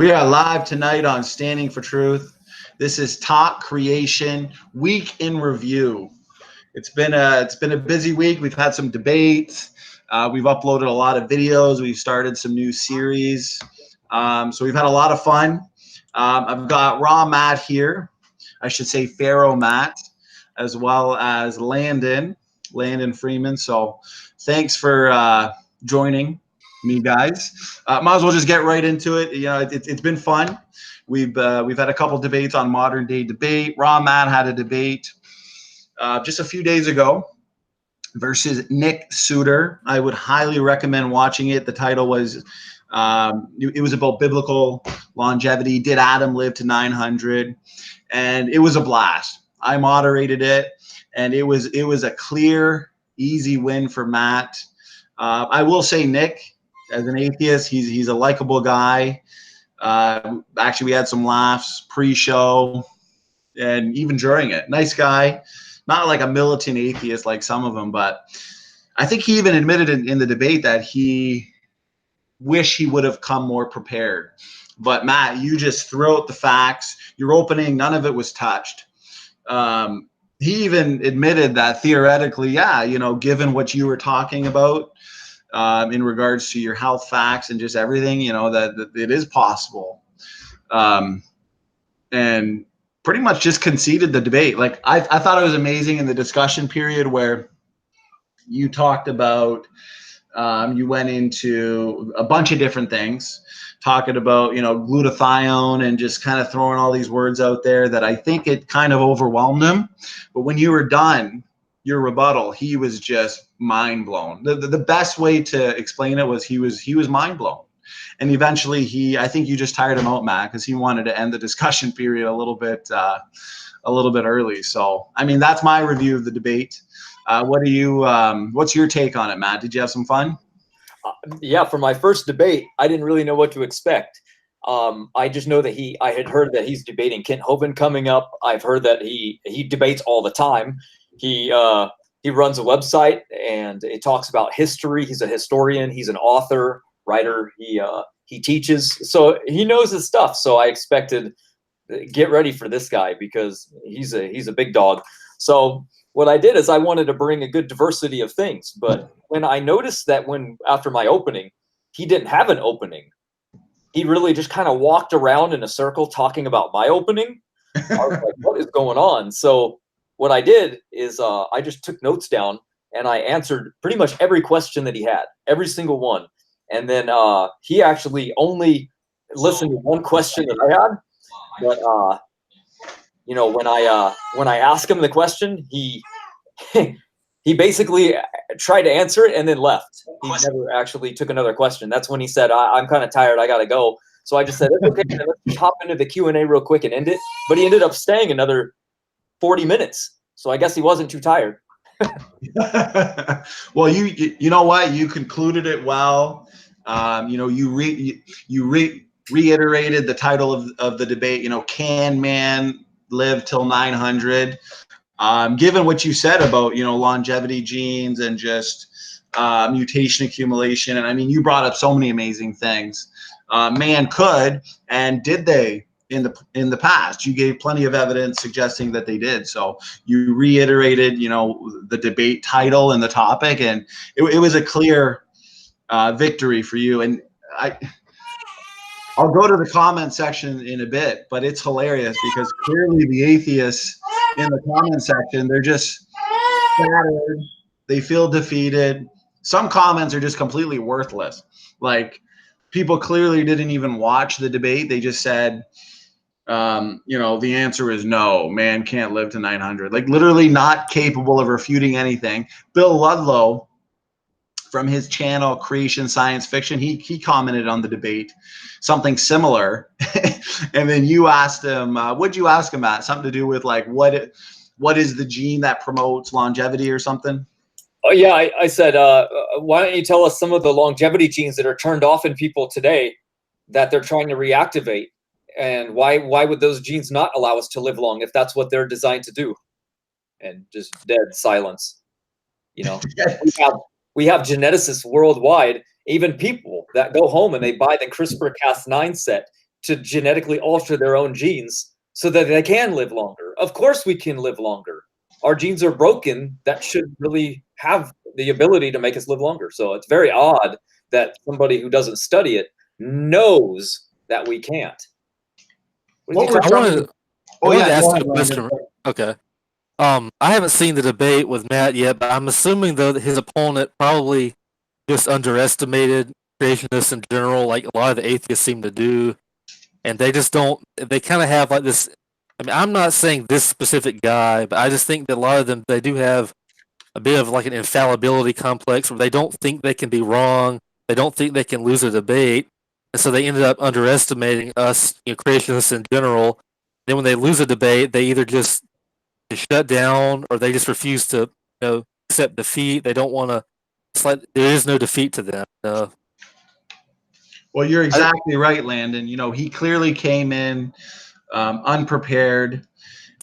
We are live tonight on Standing for Truth. This is Top Creation Week in Review. It's been a busy week. We've had some debates. We've uploaded a lot of videos. We've started some new series. So we've had a lot of fun. I've got Raw Matt here. I should say Pharaoh Matt, as well as Landon Freeman. So thanks for joining me, guys. Might as well just get right into it. You know, it's been fun. We've had a couple debates on modern day debate. Raw Matt had a debate just a few days ago versus Nick Suter. I would highly recommend watching it. The title was it was about biblical longevity. Did Adam live to 900? And it was a blast. I moderated it, and it was a clear, easy win for Matt. I will say, Nick, as an atheist, he's a likable guy. Actually, we had some laughs pre-show and even during it. Nice guy, not like a militant atheist like some of them, but I think he even admitted in the debate that he wished he would have come more prepared. But Matt, you just threw out the facts. Your opening, none of it was touched. He even admitted that theoretically, yeah, you know, given what you were talking about, in regards to your health facts and just everything, you know, that it is possible. And pretty much just conceded the debate. Like, I thought it was amazing in the discussion period where you talked about, you went into a bunch of different things, talking about, you know, glutathione and just kind of throwing all these words out there that I think it kind of overwhelmed him. But when you were done, your rebuttal, he was just mind blown. The best way to explain it was he was mind blown. And eventually I think you just tired him out, Matt, because he wanted to end the discussion period a little bit early. So, I mean, that's my review of the debate. What's your take on it, Matt? Did you have some fun? Yeah, for my first debate, I didn't really know what to expect. I just know that I had heard that he's debating Kent Hovind coming up. I've heard that he debates all the time. He runs a website and it talks about history. He's a historian. He's an author, writer. He teaches, so he knows his stuff. So I expected, get ready for this guy because he's a big dog. So what I did is I wanted to bring a good diversity of things. But when I noticed that after my opening, he didn't have an opening, he really just kind of walked around in a circle talking about my opening. I was like, what is going on? So what I did is I just took notes down and I answered pretty much every question that he had, every single one. And then he actually only listened to one question that I had. But you know, when I asked him the question, he he basically tried to answer it and then left. He never actually took another question. That's when he said, I'm kind of tired. I got to go. So I just said, okay, let's hop into the Q&A real quick and end it. But he ended up staying another 40 minutes. So I guess he wasn't too tired. Well, you know what? You concluded it well. You know, you reiterated the title of the debate, you know, can man live till 900? Given what you said about, you know, longevity genes and just mutation accumulation. And I mean, you brought up so many amazing things. Man could, and did they in the past? You gave plenty of evidence suggesting that they did. So you reiterated, you know, the debate title and the topic, and it was a clear victory for you. And I'll go to the comment section in a bit, but it's hilarious because clearly the atheists in the comment section, they're just scattered. They feel defeated. Some comments are just completely worthless. Like, people clearly didn't even watch the debate. They just said, you know, the answer is no, man can't live to 900. Like, literally not capable of refuting anything. Bill Ludlow, from his channel Creation Science Fiction, he commented on the debate something similar. And then you asked him, what'd you ask him, Matt? Something to do with like, what is the gene that promotes longevity or something? Oh yeah, I said, why don't you tell us some of the longevity genes that are turned off in people today that they're trying to reactivate, and why would those genes not allow us to live long if that's what they're designed to do? And just dead silence. You know, we have geneticists worldwide, even people that go home and they buy the CRISPR-Cas9 set to genetically alter their own genes so that they can live longer. Of course we can live longer. Our genes are broken. That should really have the ability to make us live longer. So it's very odd that somebody who doesn't study it knows that we can't. What we're I trying wanted, to, I oh wanted yeah, to go ask ahead, a Landon. question. Okay. I haven't seen the debate with Matt yet, but I'm assuming though that his opponent probably just underestimated creationists in general, like a lot of the atheists seem to do, and they just don't. They kind of have like this. I mean, I'm not saying this specific guy, but I just think that a lot of them they do have a bit of like an infallibility complex where they don't think they can be wrong. They don't think they can lose a debate, and so they ended up underestimating us, creationists in general. Then when they lose a debate, they either just shut down or they just refuse to, accept defeat. They don't want to. It's like there is no defeat to them. Well, you're exactly right, Landon. He clearly came in unprepared.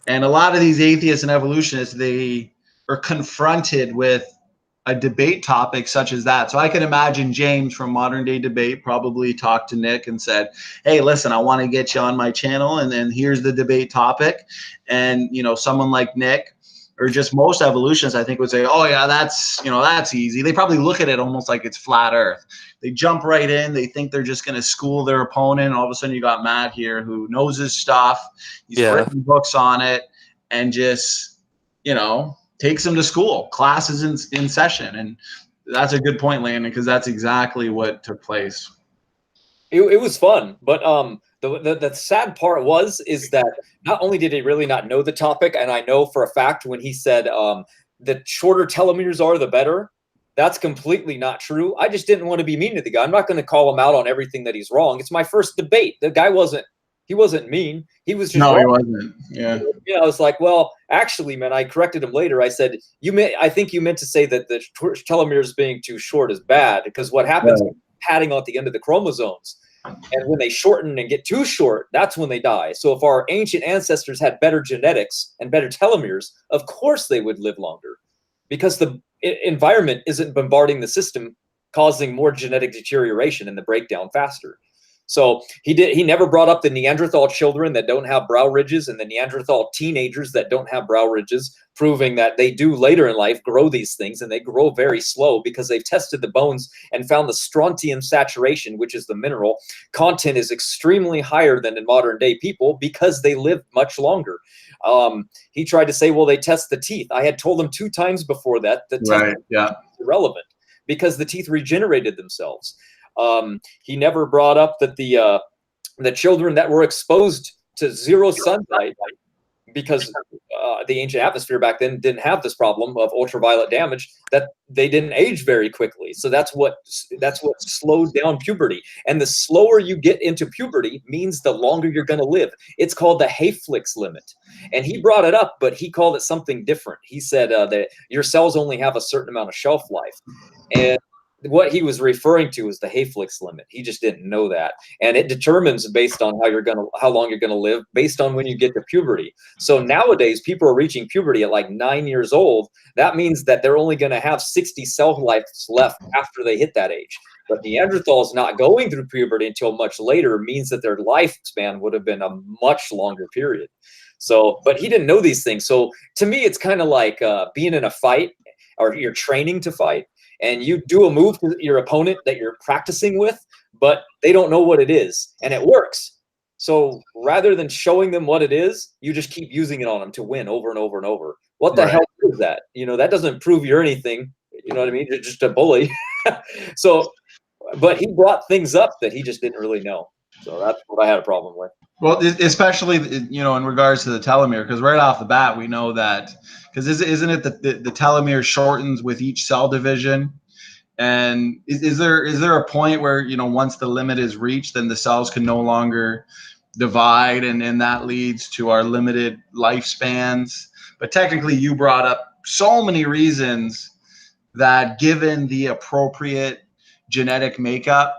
And a lot of these atheists and evolutionists, they are confronted with a debate topic such as that. So I can imagine James from Modern Day Debate probably talked to Nick and said, hey, listen, I want to get you on my channel, and then here's the debate topic. And, someone like Nick or just most evolutionists, I think, would say, oh, yeah, that's easy. They probably look at it almost like it's flat earth. They jump right in. They think they're just going to school their opponent. And all of a sudden you got Matt here who knows his stuff. He's written books on it and just, takes them to school. Class is in session. And that's a good point, Landon, because that's exactly what took place. It was fun, but the sad part is that not only did he really not know the topic, and I know for a fact when he said the shorter telomeres are, the better, that's completely not true. I just didn't want to be mean to the guy. I'm not going to call him out on everything that he's wrong. It's my first debate. The guy wasn't mean. He was just wrong. He wasn't. Yeah. I was like, well, actually, man, I corrected him later. I said, I think you meant to say that the telomeres being too short is bad, because what happens is padding on the end of the chromosomes. And when they shorten and get too short, that's when they die. So if our ancient ancestors had better genetics and better telomeres, of course they would live longer, because the environment isn't bombarding the system, causing more genetic deterioration and the breakdown faster. So he never brought up the Neanderthal children that don't have brow ridges and the Neanderthal teenagers that don't have brow ridges, proving that they do later in life grow these things, and they grow very slow because they've tested the bones and found the strontium saturation, which is the mineral content, is extremely higher than in modern day people because they live much longer. He tried to say, well, they test the teeth. I had told him 2 times before that the test is irrelevant because the teeth regenerated themselves. He never brought up that the children that were exposed to zero sunlight, because the ancient atmosphere back then didn't have this problem of ultraviolet damage, that they didn't age very quickly. So that's what slowed down puberty. And the slower you get into puberty means the longer you're going to live. It's called the Hayflick's limit. And he brought it up, but he called it something different. He said that your cells only have a certain amount of shelf life. And what he was referring to is the Hayflick's limit. He just didn't know that, and it determines based on how long you're gonna live, based on when you get to puberty. So nowadays, people are reaching puberty at like 9 years old. That means that they're only going to have 60 cell lives left after they hit that age. But Neanderthals not going through puberty until much later means that their lifespan would have been a much longer period. So, but he didn't know these things. So to me, it's kind of like being in a fight, or you're training to fight, and you do a move to your opponent that you're practicing with, but they don't know what it is, and it works. So rather than showing them what it is, you just keep using it on them to win over and over and over. What the hell is that? That doesn't prove you're anything. You know what I mean? You're just a bully. So, but he brought things up that he just didn't really know. So that's what I had a problem with. Well, especially, in regards to the telomere, because right off the bat, we know that, because isn't it that the telomere shortens with each cell division? And is there a point where, once the limit is reached, then the cells can no longer divide, and that leads to our limited lifespans? But technically, you brought up so many reasons that, given the appropriate genetic makeup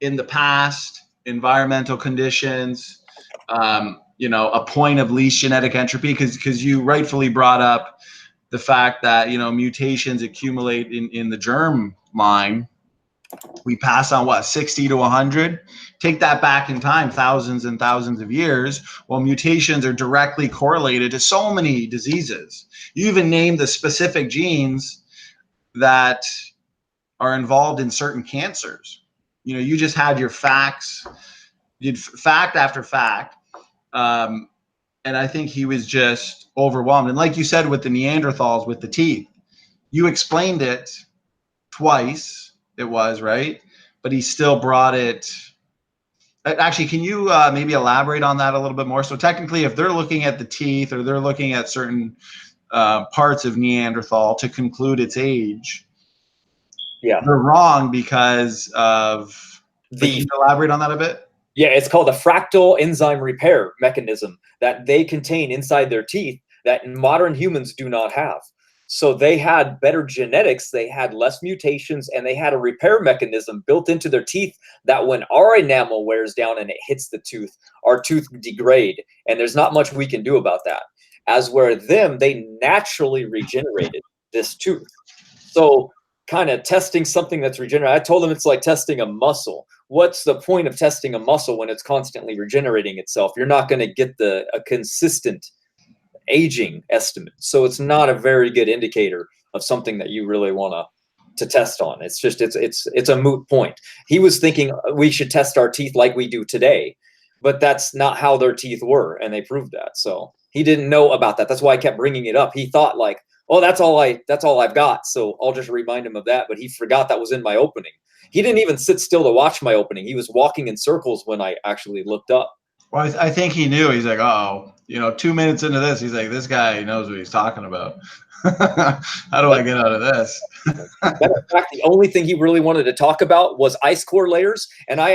in the past, environmental conditions, a point of least genetic entropy, because you rightfully brought up the fact that mutations accumulate in the germ line, We pass on what, 60 to 100? Take that back in time, thousands and thousands of years. Well, mutations are directly correlated to so many diseases. You even named the specific genes that are involved in certain cancers. You know, you just had your facts, you did fact after fact. And I think he was just overwhelmed. And like you said, with the Neanderthals, with the teeth, you explained it twice, it was, right? But he still brought it. Actually, can you maybe elaborate on that a little bit more? So technically, if they're looking at the teeth or they're looking at certain parts of Neanderthal to conclude its age, Yeah, they're wrong because of. Can you elaborate on that a bit? Yeah, it's called a fractal enzyme repair mechanism that they contain inside their teeth that modern humans do not have. So they had better genetics, they had less mutations, and they had a repair mechanism built into their teeth that when our enamel wears down and it hits the tooth, our tooth degrade, and there's not much we can do about that. As where them, they naturally regenerated this tooth. So kind of testing something that's regenerating. I told them it's like testing a muscle. What's the point of testing a muscle when it's constantly regenerating itself? You're not going to get a consistent aging estimate. So it's not a very good indicator of something that you really want to test on. It's just it's a moot point. He was thinking we should test our teeth like we do today, but that's not how their teeth were, and they proved that. So he didn't know about that. That's why I kept bringing it up. He thought like, oh, that's all I've got. So I'll just remind him of that. But he forgot that was in my opening. He didn't even sit still to watch my opening. He was walking in circles when I actually looked up. Well, I think he knew. He's like, oh, 2 minutes into this, he's like, this guy knows what he's talking about. How do I get out of this? Matter of fact, the only thing he really wanted to talk about was ice core layers, and I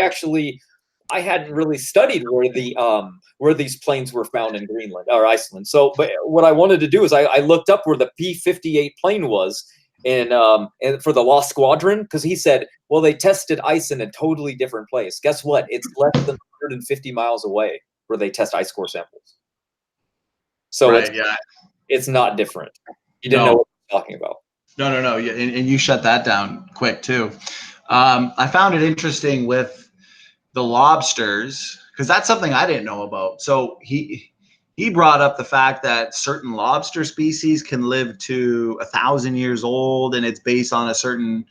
hadn't really studied where these planes were found in Greenland or Iceland. So, but what I wanted to do is I looked up where the P-58 plane was and for the Lost Squadron, because he said, well, they tested ice in a totally different place. Guess what? It's less than 150 miles away where they test ice core samples. So right, it's not different. You didn't know what I was talking about. No. And you shut that down quick too. I found it interesting with the lobsters because that's something I didn't know about. So he brought up the fact that certain lobster species can live to 1,000 years old, and it's based on a certain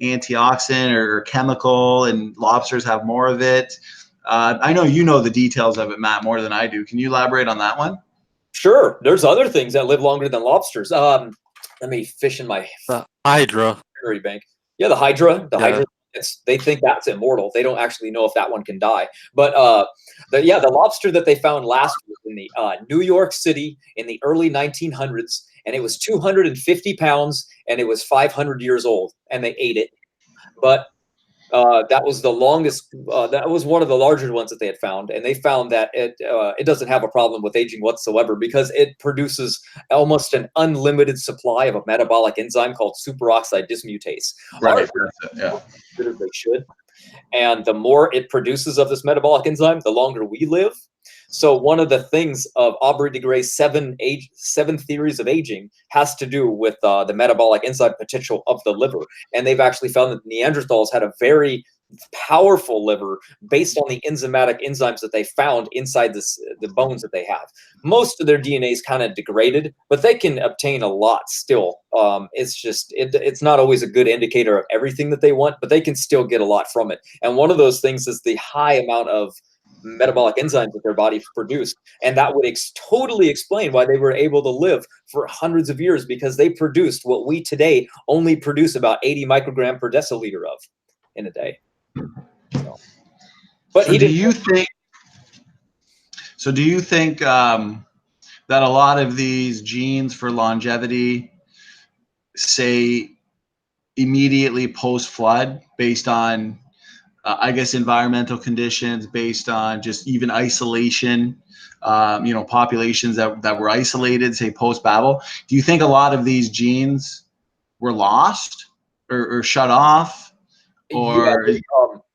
antioxidant or chemical, and lobsters have more of it. I know you know the details of it, Matt, more than I do. Can you elaborate on that one? Sure. There's other things that live longer than lobsters. Let me fish in my Hydra bank. Yeah, the Hydra. Hydra. They think that's immortal. They don't actually know if that one can die. But the lobster that they found last was in the New York City in the early 1900s, and it was 250 pounds, and it was 500 years old, and they ate it. But that was the longest. That was one of the larger ones that they had found, and they found that it doesn't have a problem with aging whatsoever because it produces almost an unlimited supply of a metabolic enzyme called superoxide dismutase. Right. They should, and the more it produces of this metabolic enzyme, the longer we live. So one of the things of Aubrey de Grey's seven theories of aging has to do with the metabolic enzyme potential of the liver. And they've actually found that Neanderthals had a very powerful liver based on the enzymatic enzymes that they found inside the bones that they have. Most of their DNA is kind of degraded, but they can obtain a lot still. It's just, it's not always a good indicator of everything that they want, but they can still get a lot from it. And one of those things is the high amount of metabolic enzymes that their body produced, and that would totally explain why they were able to live for hundreds of years, because they produced what we today only produce about 80 microgram per deciliter of in a day. Do you think that a lot of these genes for longevity say immediately post flood based on I guess environmental conditions, based on just even isolation, populations that were isolated, say post-Babel? Do you think a lot of these genes were lost or shut off? Or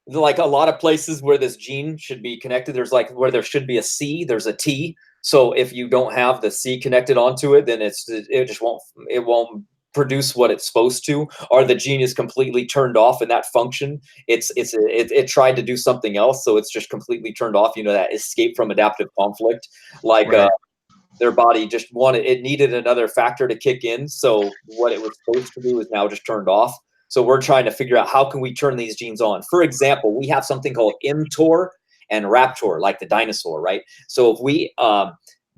like a lot of places where this gene should be connected, there's like where there should be a C, there's a T. So if you don't have the C connected onto it, then it won't produce what it's supposed to, or the gene is completely turned off in that function. It tried to do something else, so it's just completely turned off. You know, that escape from adaptive conflict, like Right. their body just it needed another factor to kick in, so what it was supposed to do is now just turned off. So we're trying to figure out how can we turn these genes on. For example, we have something called mTOR and Raptor, like the dinosaur, right? So if we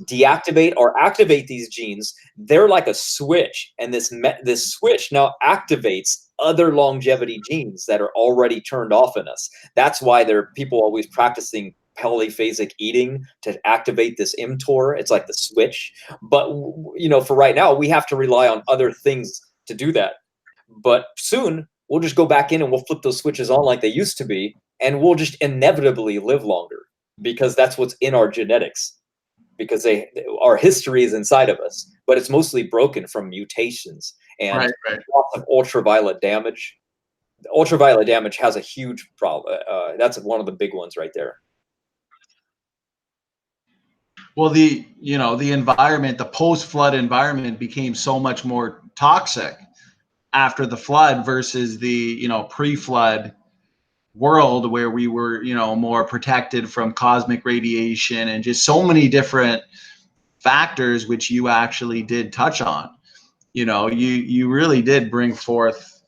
deactivate or activate these genes, they're like a switch, and this switch now activates other longevity genes that are already turned off in us. That's why there are people always practicing polyphasic eating to activate this mTOR. It's like the switch. But you know, for right now, we have to rely on other things to do that. But soon we'll just go back in and we'll flip those switches on like they used to be, and we'll just inevitably live longer because that's what's in our genetics. Because our history is inside of us, but it's mostly broken from mutations and lots of ultraviolet damage. Ultraviolet damage has a huge problem. That's one of the big ones right there. Well, the environment, the post-flood environment became so much more toxic after the flood versus the, pre-flood world where we were, more protected from cosmic radiation and just so many different factors, which you actually did touch on. You really did bring forth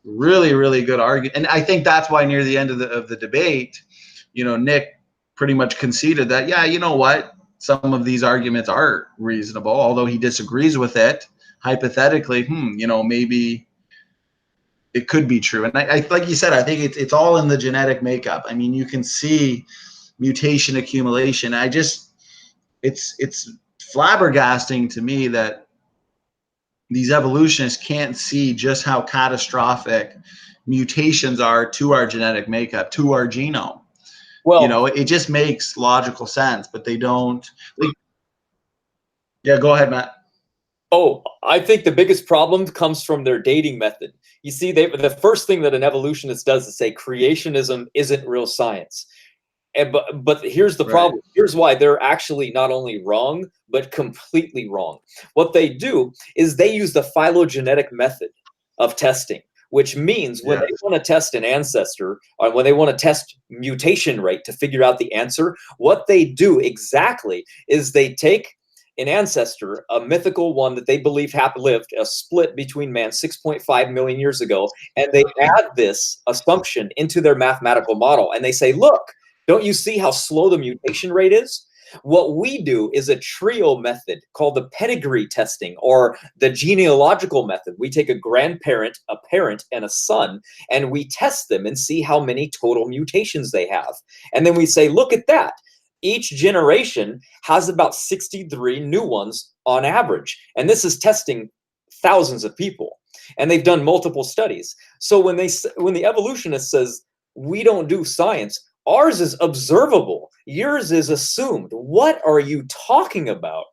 really, really good argument. And I think that's why near the end of the debate, Nick pretty much conceded that, yeah, you know what? Some of these arguments are reasonable, although he disagrees with it. Hypothetically, maybe it could be true. And I like you said, I think it's all in the genetic makeup. I mean, you can see mutation accumulation. It's flabbergasting to me that these evolutionists can't see just how catastrophic mutations are to our genetic makeup, to our genome. Well, it just makes logical sense, but they don't. Yeah, go ahead, Matt. Oh, I think the biggest problem comes from their dating method. You see, the first thing that an evolutionist does is say creationism isn't real science. But here's the problem. Here's why they're actually not only wrong, but completely wrong. What they do is they use the phylogenetic method of testing, which means when they want to test an ancestor or when they want to test mutation rate to figure out the answer, what they do exactly is they take an ancestor, a mythical one that they believe lived a split between man 6.5 million years ago, and they add this assumption into their mathematical model. And they say, look, don't you see how slow the mutation rate is? What we do is a trio method called the pedigree testing or the genealogical method. We take a grandparent, a parent, and a son, and we test them and see how many total mutations they have. And then we say, look at that. Each generation has about 63 new ones on average. And this is testing thousands of people. And they've done multiple studies. So when the evolutionist says, we don't do science, ours is observable, yours is assumed. What are you talking about?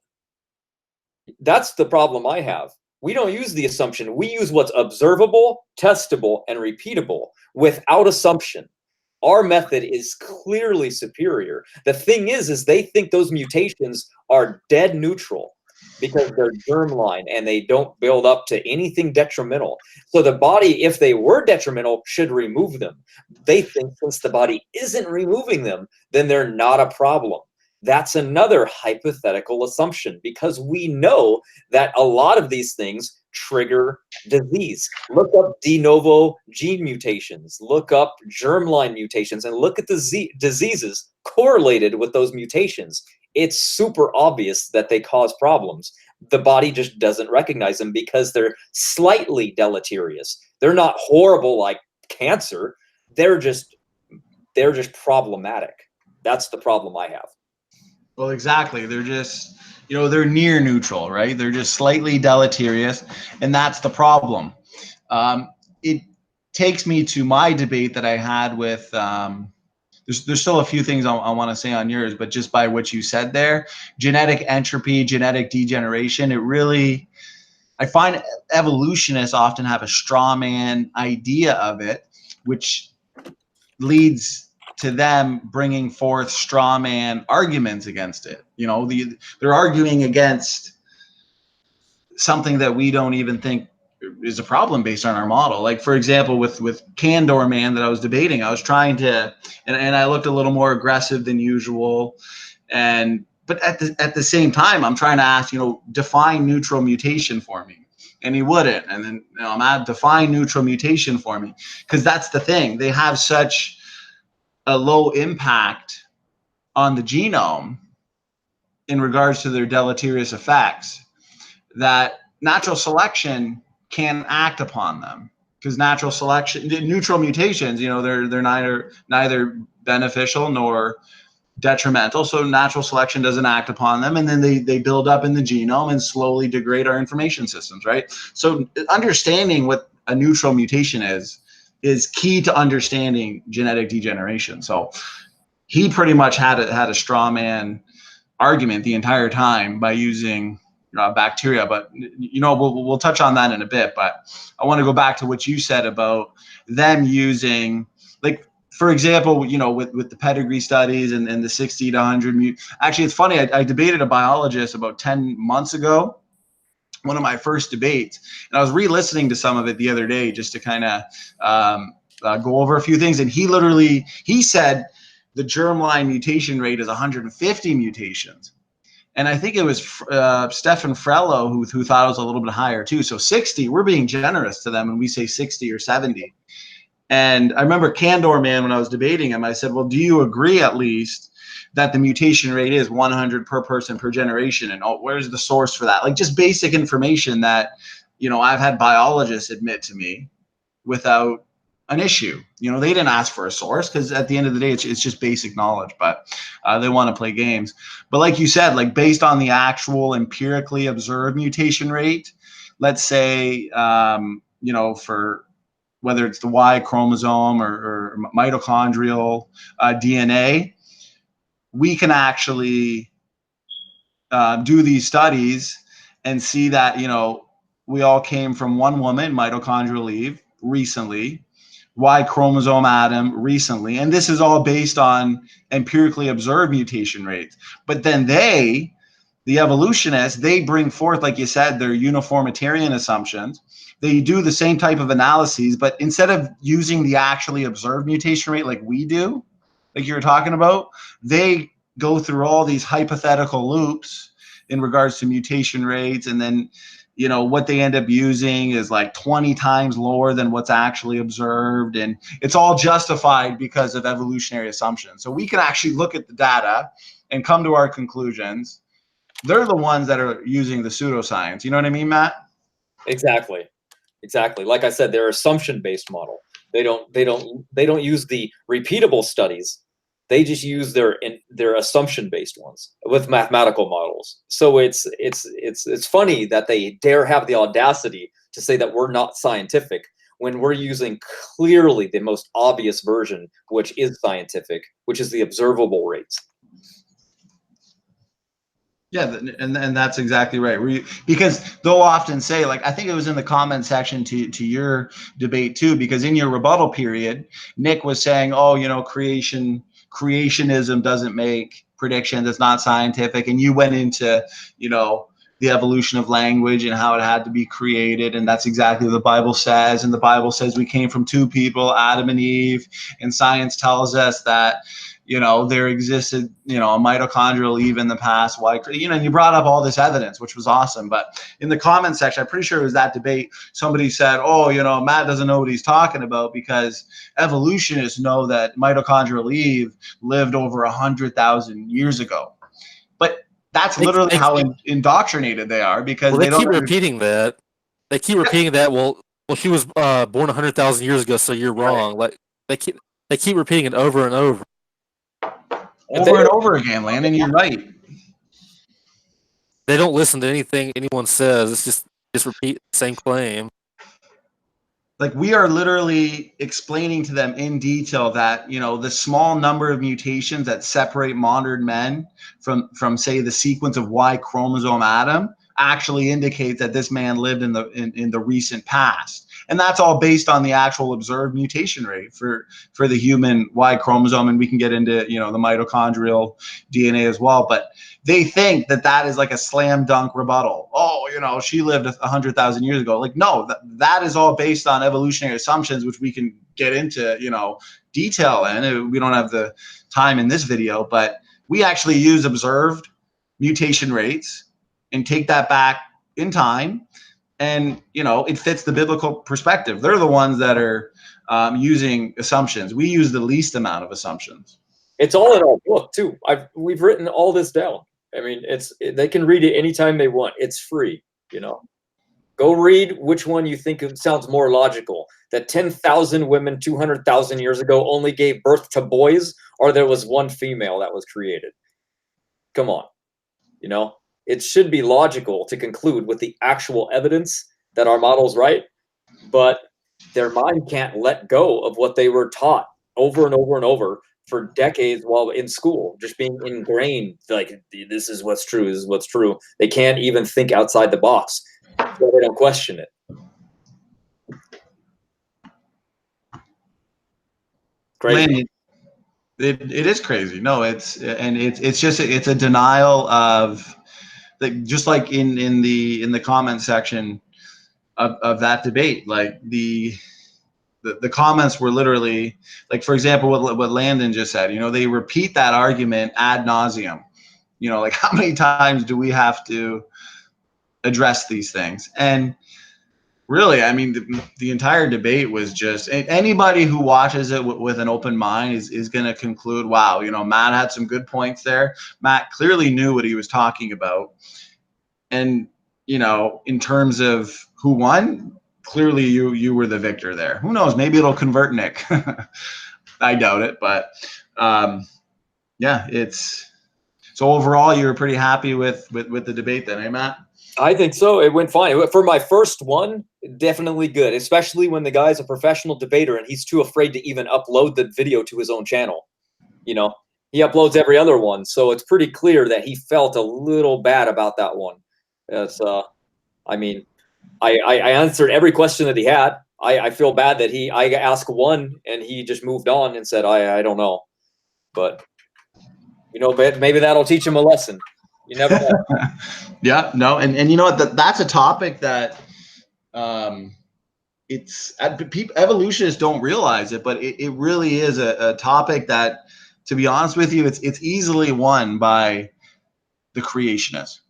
That's the problem I have. We don't use the assumption. We use what's observable, testable, and repeatable without assumption. Our method is clearly superior. The thing is they think those mutations are dead neutral because they're germline and they don't build up to anything detrimental. So the body, if they were detrimental, should remove them. They think since the body isn't removing them, then they're not a problem. That's another hypothetical assumption because we know that a lot of these things trigger disease. Look up de novo gene mutations, look up germline mutations, and look at the diseases correlated with those mutations. It's super obvious that they cause problems. The body just doesn't recognize them because they're slightly deleterious. They're not horrible like cancer. They're just problematic. That's the problem I have. Well, exactly. They're just, they're near neutral, right? They're just slightly deleterious, and that's the problem. It takes me to my debate that I had with, there's still a few things I want to say on yours, but just by what you said there, genetic entropy, genetic degeneration, I find evolutionists often have a straw man idea of it, which leads to them bringing forth straw man arguments against it. They're arguing against something that we don't even think is a problem based on our model. Like, for example, with Candor Man that I was debating, I was trying to, and I looked a little more aggressive than usual. But at the same time, I'm trying to ask, define neutral mutation for me. And he wouldn't. And then I'm at define neutral mutation for me. Because that's the thing. They have such a low impact on the genome in regards to their deleterious effects that natural selection can act upon them, because natural selection, neutral mutations, they're neither beneficial nor detrimental. So natural selection doesn't act upon them, and then they build up in the genome and slowly degrade our information systems, right? So understanding what a neutral mutation is key to understanding genetic degeneration. So he pretty much had a straw man argument the entire time by using bacteria, but we'll touch on that in a bit. But I want to go back to what you said about them using, like, for example, with the pedigree studies and the 60 to 100 actually, it's funny, I debated a biologist about 10 months ago, one of my first debates, and I was re-listening to some of it the other day just to kind of go over a few things, and he said the germline mutation rate is 150 mutations. And I think it was Stefan Frello who thought it was a little bit higher too. So 60, we're being generous to them when we say 60 or 70. And I remember Candor Man, when I was debating him, I said, well, do you agree at least that the mutation rate is 100 per person per generation? And where's the source for that? Like, just basic information that, I've had biologists admit to me without an issue. They didn't ask for a source, because at the end of the day, it's just basic knowledge, but they want to play games. But like you said, like, based on the actual empirically observed mutation rate, let's say, for whether it's the Y chromosome or mitochondrial DNA, we can actually do these studies and see that, we all came from one woman, mitochondrial Eve, recently, Y chromosome Adam recently. And this is all based on empirically observed mutation rates. But then the evolutionists, they bring forth, like you said, their uniformitarian assumptions. They do the same type of analyses, but instead of using the actually observed mutation rate like we do, like you were talking about, they go through all these hypothetical loops in regards to mutation rates, and then what they end up using is like 20 times lower than what's actually observed, and it's all justified because of evolutionary assumptions. So we can actually look at the data and come to our conclusions. They're the ones that are using the pseudoscience. You know what I mean, Matt? Exactly. Like I said, they're assumption-based model. They don't use the repeatable studies. They just use their assumption-based ones with mathematical models. So it's funny that they dare have the audacity to say that we're not scientific when we're using clearly the most obvious version, which is scientific, which is the observable rates. Yeah, and that's exactly right. Because they'll often say, like, I think it was in the comment section to your debate too, because in your rebuttal period, Nick was saying, oh, creationism doesn't make predictions, it's not scientific, and you went into the evolution of language and how it had to be created, and that's exactly what the Bible says. And the Bible says we came from two people, Adam and Eve, and science tells us that there existed a mitochondrial Eve in the past, and you brought up all this evidence, which was awesome. But in the comment section, I'm pretty sure it was that debate, somebody said, oh, Matt doesn't know what he's talking about, because evolutionists know that mitochondrial Eve lived over 100,000 years ago. But that's literally how indoctrinated they are, because they keep repeating that. They keep repeating that. Well, she was born 100,000 years ago, so you're wrong. Right. Like they keep repeating it over and over. And over again, Landon, you're right. They don't listen to anything anyone says. It's just repeat the same claim. Like, we are literally explaining to them in detail that, the small number of mutations that separate modern men from say the sequence of Y chromosome Adam actually indicates that this man lived in the recent past. and that's all based on the actual observed mutation rate for the human Y chromosome, and we can get into the mitochondrial DNA as well. But they think that is like a slam dunk rebuttal. Oh, she lived 100,000 years ago. Like, no, that is all based on evolutionary assumptions, which we can get into detail in. We don't have the time in this video, but we actually use observed mutation rates and take that back in time, and it fits the biblical perspective. They're the ones that are using assumptions. We use the least amount of assumptions. It's all in our book too. We've written all this down. I mean, they can read it anytime they want. It's free. Go read which one you think sounds more logical. That 10,000 women 200,000 years ago only gave birth to boys, or there was one female that was created. Come on. It should be logical to conclude with the actual evidence that our model's right, but their mind can't let go of what they were taught over and over and over for decades while in school, just being ingrained, like, this is what's true, this is what's true. They can't even think outside the box, so they don't question it. Crazy. Lanny, it is crazy. No, it's just it's a denial of, just like in the comment section of that debate. Like the comments were literally, like, for example, what Landon just said. They repeat that argument ad nauseum. Like, how many times do we have to address these things? And really, I mean, the entire debate was just, anybody who watches it with an open mind is going to conclude, wow, Matt had some good points there. Matt clearly knew what he was talking about. And, in terms of who won, clearly you were the victor there. Who knows? Maybe it'll convert Nick. I doubt it, but yeah, so overall you were pretty happy with the debate then, eh, Matt? I think so. It went fine. For my first one, definitely good, especially when the guy's a professional debater and he's too afraid to even upload the video to his own channel. He uploads every other one, so it's pretty clear that he felt a little bad about that one. I mean, I answered every question that he had. I feel bad that I asked one and he just moved on and said, I don't know. But, maybe that'll teach him a lesson. You never know. Yeah, no. And you know what? That's a topic that evolutionists don't realize it, but it really is a topic that, to be honest with you, it's easily won by the creationists,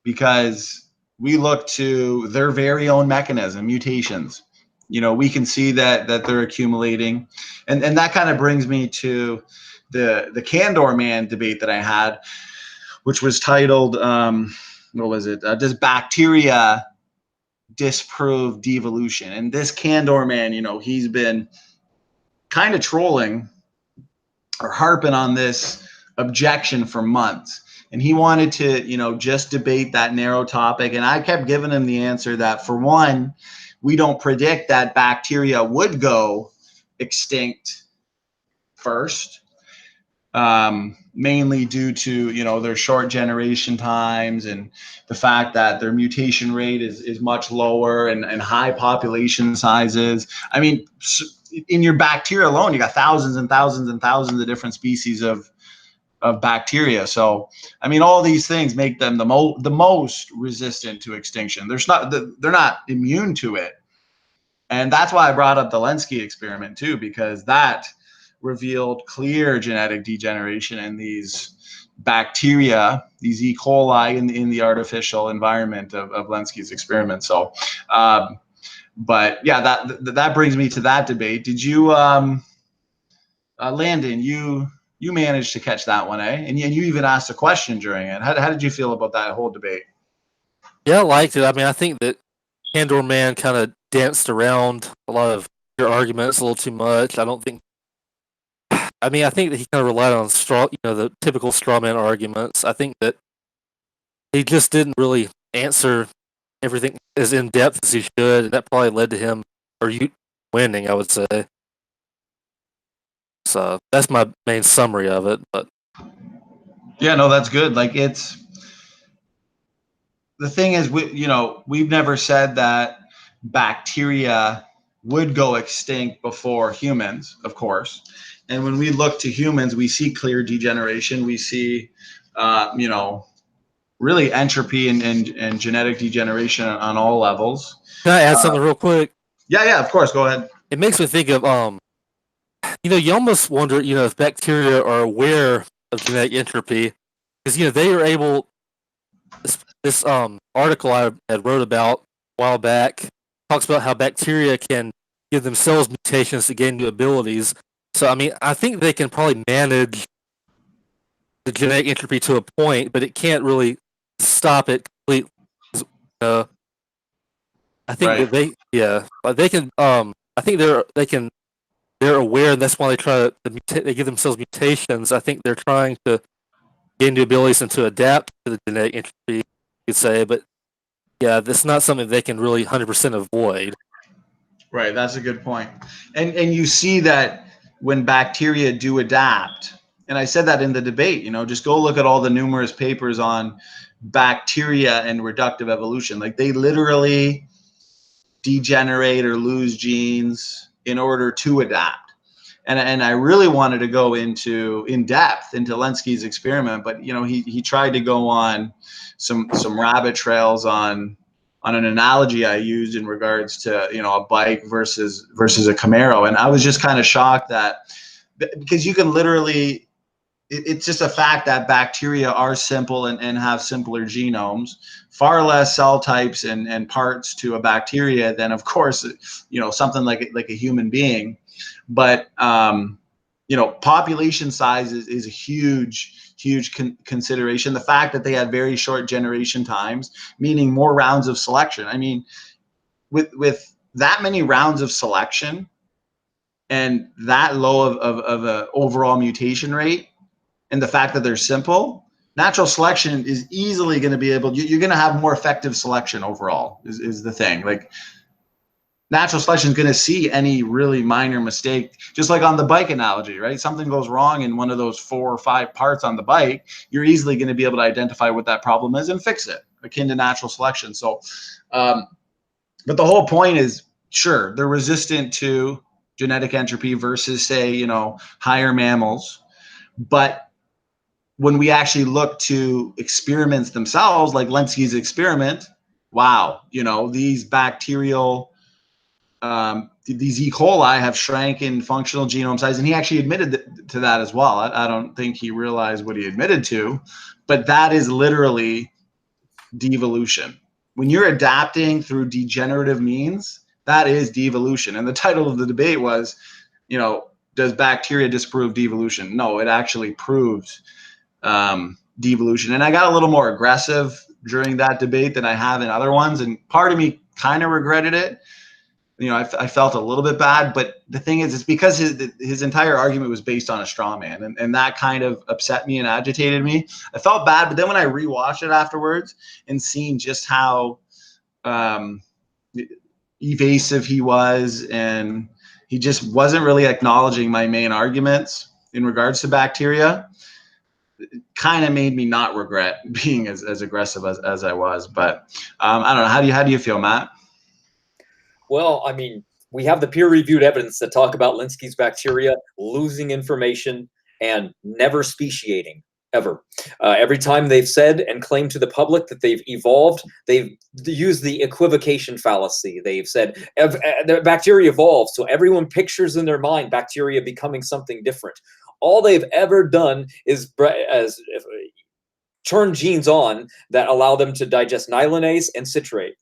because we look to their very own mechanism, mutations. We can see that they're accumulating, and that kind of brings me to the Candor Man debate that I had, which was titled, what was it? Does bacteria disprove devolution? And this Candor Man, he's been kind of trolling or harping on this objection for months. And he wanted to, just debate that narrow topic. And I kept giving him the answer that, for one, we don't predict that bacteria would go extinct first, mainly due to, their short generation times and the fact that their mutation rate is much lower and high population sizes. I mean, in your bacteria alone, you got thousands and thousands and thousands of different species of bacteria. So, I mean, all these things make them the most resistant to extinction. They're not immune to it. And that's why I brought up the Lenski experiment too, because that revealed clear genetic degeneration in these bacteria, these E. coli in the artificial environment of Lenski's experiment. So, but yeah, that brings me to that debate. Did you, Landon, you managed to catch that one, eh? And you even asked a question during it. How did you feel about that whole debate? Yeah, I liked it. I mean, I think that Candor Man kind of danced around a lot of your arguments a little too much. I think that he kind of relied on the typical straw man arguments. I think that he just didn't really answer everything as in depth as he should, and that probably led to him or you winning, I would say. So that's my main summary of it. But yeah, no, that's good. Like, the thing is, we've never said that bacteria would go extinct before humans, of course. And when we look to humans, we see clear degeneration. We see, you know, really entropy and genetic degeneration on all levels. Can I add something real quick? Yeah, of course. Go ahead. It makes me think of you almost wonder, if bacteria are aware of genetic entropy, because they are able. This article I had wrote about a while back talks about how bacteria can give themselves mutations to gain new abilities. So I mean, I think they can probably manage the genetic entropy to a point, but it can't really stop it completely. I think Right. that they can. I think they're aware, and that's why they try to they give themselves mutations. I think they're trying to gain new abilities and to adapt to the genetic entropy, you could say. But yeah, that's not something they can really 100% avoid. Right. That's a good point. And you see that when bacteria do adapt, and I said that in the debate, just go look at all the numerous papers on bacteria and reductive evolution. Like they literally degenerate or lose genes in order to adapt. And I really wanted to go in depth into Lenski's experiment, but he tried to go on some rabbit trails on an analogy I used in regards to a bike versus a Camaro, and I was just kind of shocked that because you can literally it's just a fact that bacteria are simple and have simpler genomes, far less cell types and parts to a bacteria than, of course, something like a human being. But population size is a huge consideration. The fact that they had very short generation times, meaning more rounds of selection. I mean, with that many rounds of selection and that low of a overall mutation rate, and the fact that they're simple, natural selection is easily going to be able. You're going to have more effective selection overall. Is the thing. Like natural selection is going to see any really minor mistake, just like on the bike analogy, right? Something goes wrong in one of those 4 or 5 parts on the bike, you're easily going to be able to identify what that problem is and fix it, akin to natural selection. So, but the whole point is, sure, they're resistant to genetic entropy versus, say, higher mammals. But when we actually look to experiments themselves, like Lenski's experiment, wow, these bacterial these E. coli have shrank in functional genome size, and he actually admitted to that as well. I don't think he realized what he admitted to, but that is literally devolution. When you're adapting through degenerative means, that is devolution. And the title of the debate was, does bacteria disprove devolution? No, it actually proved devolution. And I got a little more aggressive during that debate than I have in other ones, and part of me kind of regretted it. I felt a little bit bad, but the thing is, it's because his entire argument was based on a straw man, and that kind of upset me and agitated me. I felt bad, but then when I rewatched it afterwards and seeing just how evasive he was, and he just wasn't really acknowledging my main arguments in regards to bacteria, it kind of made me not regret being as aggressive as I was. But I don't know. How do you feel, Matt? Well, I mean, we have the peer-reviewed evidence that talk about Lenski's bacteria losing information and never speciating, ever. Every time they've said and claimed to the public that they've evolved, they've used the equivocation fallacy. They've said the bacteria evolved, so everyone pictures in their mind bacteria becoming something different. All they've ever done is turn genes on that allow them to digest nyelinase and citrate.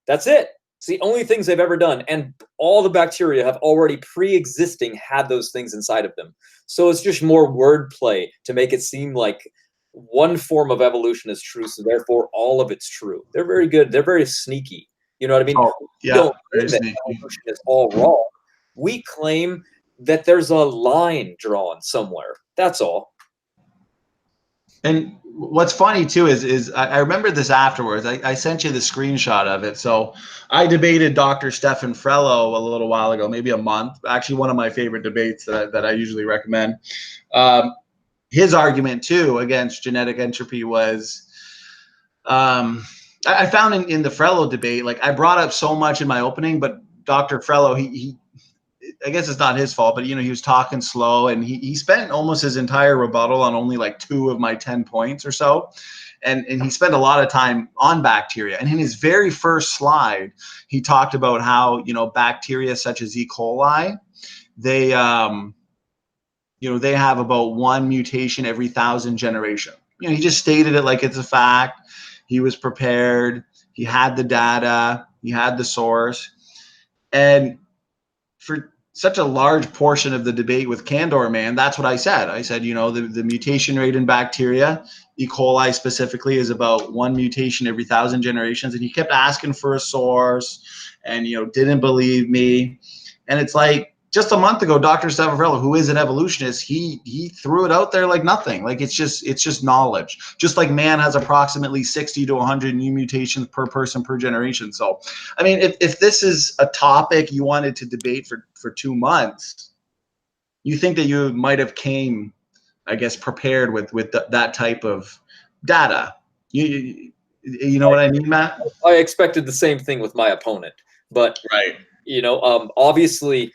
That's it. It's the only things they've ever done, and all the bacteria have already pre-existing had those things inside of them. So it's just more wordplay to make it seem like one form of evolution is true, so therefore all of it's true. They're very good. They're very sneaky. You know what I mean? Oh, yeah, we don't very claim that evolution is all wrong. We claim that there's a line drawn somewhere. That's all. And what's funny too is I remember this afterwards. I sent you the screenshot of it. So I debated Dr. Stefan Frello a little while ago, maybe a month. Actually, one of my favorite debates that I usually recommend. His argument too against genetic entropy was, I found in the Frello debate, like I brought up so much in my opening, but Dr. Frello, he I guess it's not his fault, but he was talking slow, and he spent almost his entire rebuttal on only like 2 of my 10 points or so. And he spent a lot of time on bacteria. And in his very first slide, he talked about how, bacteria such as E. coli, they, they have about 1 mutation every 1,000 generation. He just stated it like it's a fact. He was prepared. He had the data. He had the source. And for such a large portion of the debate with Candor Man, that's what I said. I said, the mutation rate in bacteria, E. coli specifically, is about 1 mutation every 1,000 generations. And he kept asking for a source and, didn't believe me. And it's like, just a month ago, Dr. Stavarello, who is an evolutionist, he threw it out there like nothing. Like it's just knowledge. Just like man has approximately 60 to 100 new mutations per person per generation. So, I mean, if this is a topic you wanted to debate for 2 months, you think that you might have came, I guess, prepared with that type of data. You know what I mean, Matt? I expected the same thing with my opponent, but right. Obviously.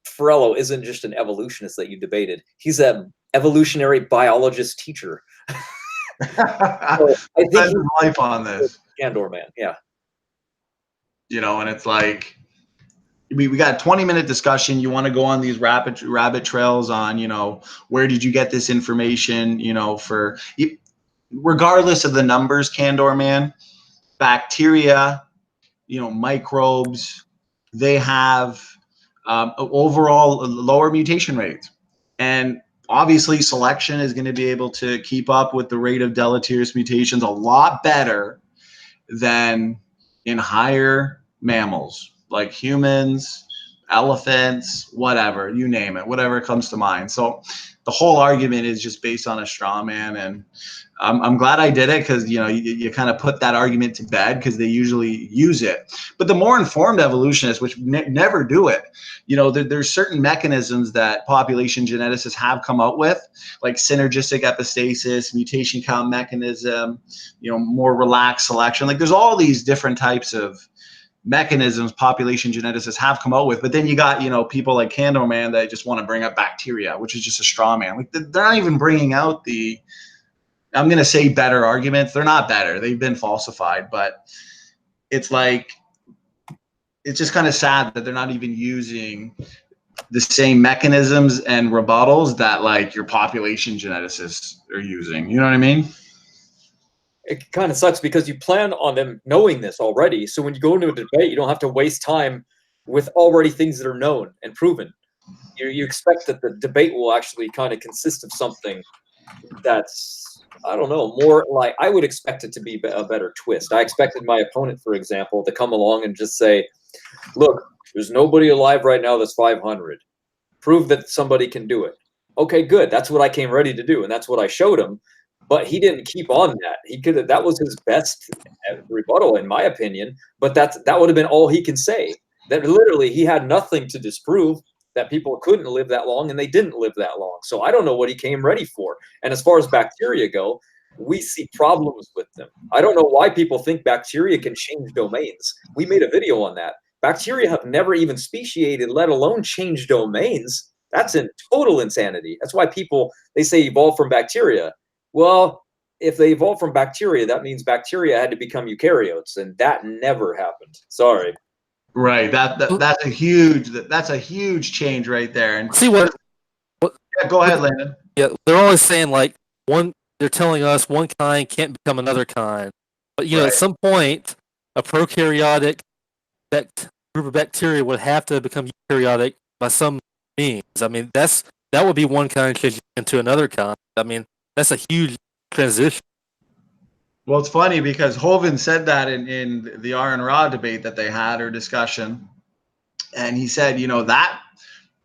Ferrello isn't just an evolutionist that you debated. He's an evolutionary biologist teacher. So I think his life on this. Candor Man, yeah. And it's like we got a 20-minute discussion. You want to go on these rabbit trails on, where did you get this information? For regardless of the numbers, Candor Man, bacteria, microbes, they have overall lower mutation rates. And obviously selection is going to be able to keep up with the rate of deleterious mutations a lot better than in higher mammals like humans, elephants, whatever, you name it, whatever comes to mind. So the whole argument is just based on a straw man, and I'm glad I did it because you kind of put that argument to bed because they usually use it. But the more informed evolutionists, which never do it, there's certain mechanisms that population geneticists have come up with, like synergistic epistasis, mutation count mechanism, more relaxed selection. Like there's all these different types of mechanisms population geneticists have come up with, but then you got people like Candor Man that just want to bring up bacteria, which is just a straw man. Like they're not even bringing out the, I'm going to say, better arguments. They're not better. They've been falsified, but it's like, it's just kind of sad that they're not even using the same mechanisms and rebuttals that like your population geneticists are using. You know what I mean? It kind of sucks because you plan on them knowing this already. So when you go into a debate, you don't have to waste time with already things that are known and proven. You expect that the debate will actually kind of consist of something that's, I don't know, more like, I would expect it to be a better twist. I expected my opponent, for example, to come along and just say, look, there's nobody alive right now that's 500. Prove that somebody can do it. Okay, good. That's what I came ready to do, and that's what I showed him. But he didn't keep on that. He could have, that was his best rebuttal, in my opinion. But that would have been all he can say. That literally he had nothing to disprove, that people couldn't live that long, and they didn't live that long. So I don't know what he came ready for. And as far as bacteria go, we see problems with them. I don't know why people think bacteria can change domains. We made a video on that. Bacteria have never even speciated, let alone change domains. That's in total insanity. That's why people, they say evolve from bacteria. Well, if they evolved from bacteria, that means bacteria had to become eukaryotes, and that never happened. Sorry. Right. That's a huge change right there. And see what? Yeah, go ahead, Landon. Yeah, they're always saying like they're telling us one kind can't become another kind, but Right. At some point, a prokaryotic group of bacteria would have to become eukaryotic by some means. I mean, that would be one kind changing into another kind. I mean, that's a huge transition. Well, it's funny because Hovind said that in the R and Raw debate that they had, or discussion, and he said, that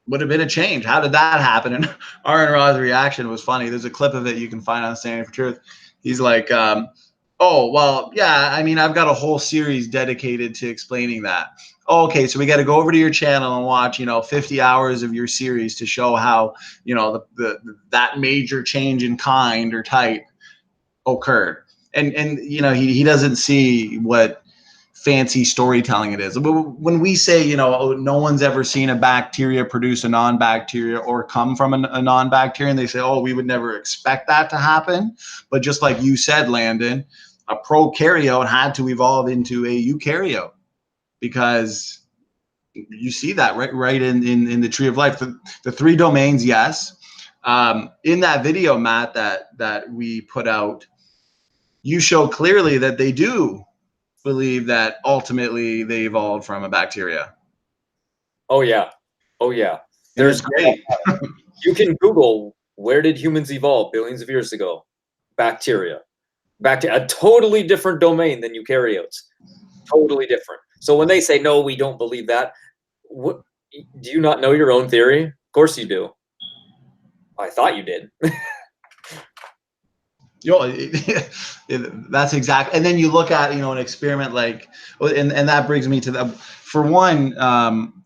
would have been a change. How did that happen? And R and Raw's reaction was funny. There's a clip of it you can find on Standing for Truth. He's like, oh, well, yeah, I mean, I've got a whole series dedicated to explaining that. Oh, okay, so we got to go over to your channel and watch, 50 hours of your series to show how, that major change in kind or type occurred. And he doesn't see what fancy storytelling it is. When we say, you know, oh, no one's ever seen a bacteria produce a non-bacteria or come from a non-bacterium, they say, oh, we would never expect that to happen. But just like you said, Landon, a prokaryote had to evolve into a eukaryote, because you see that right in the tree of life. The three domains, yes. In that video, Matt, that we put out, you show clearly that they do believe that ultimately they evolved from a bacteria. Oh yeah. There's great. You can Google, where did humans evolve billions of years ago? Bacteria. A totally different domain than eukaryotes. Totally different. So when they say, no, we don't believe that, what, do you not know your own theory? Of course you do. I thought you did. That's exact. And then you look at, you know, an experiment like, and that brings me to the, for one,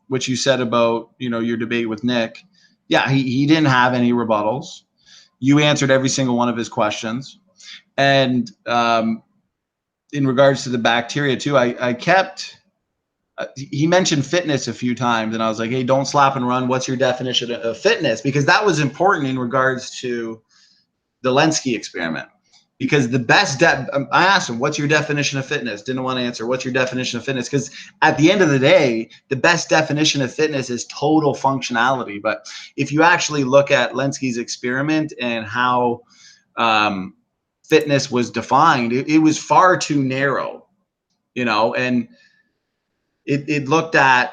what you said about, you know, your debate with Nick. Yeah, he didn't have any rebuttals. You answered every single one of his questions. And in regards to the bacteria too, I kept, he mentioned fitness a few times, and I was like, hey, don't slap and run. What's your definition of fitness? Because that was important in regards to the Lenski experiment. Because the best, I asked him, what's your definition of fitness? Didn't want to answer, what's your definition of fitness? Because at the end of the day, the best definition of fitness is total functionality. But if you actually look at Lenski's experiment and how fitness was defined, it was far too narrow, you know, and it looked at,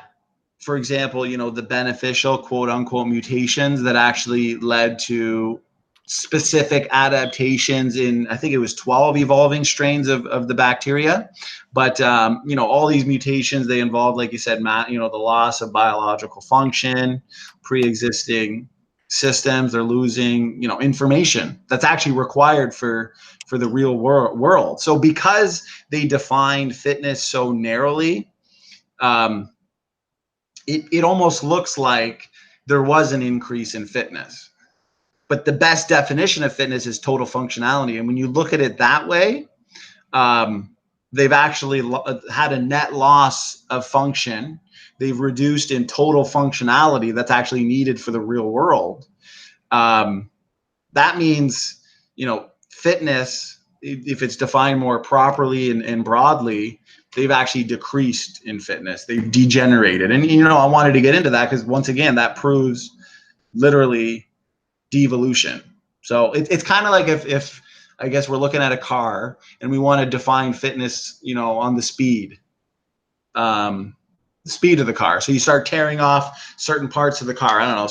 for example, you know, the beneficial quote unquote mutations that actually led to specific adaptations in, I think it was 12 evolving strains of the bacteria. But, you know, all these mutations, they involve, like you said, Matt, you know, the loss of biological function, pre-existing systems, they're losing, you know, information that's actually required for the real world. So because they defined fitness so narrowly, it almost looks like there was an increase in fitness. But the best definition of fitness is total functionality. And when you look at it that way, they've actually had a net loss of function. They've reduced in total functionality that's actually needed for the real world. That means, you know, fitness, if it's defined more properly and broadly, they've actually decreased in fitness. They've degenerated. And, you know, I wanted to get into that because, once again, that proves literally devolution. So it's kind of like if I guess we're looking at a car and we want to define fitness, you know, on the speed of the car. So you start tearing off certain parts of the car. I don't know,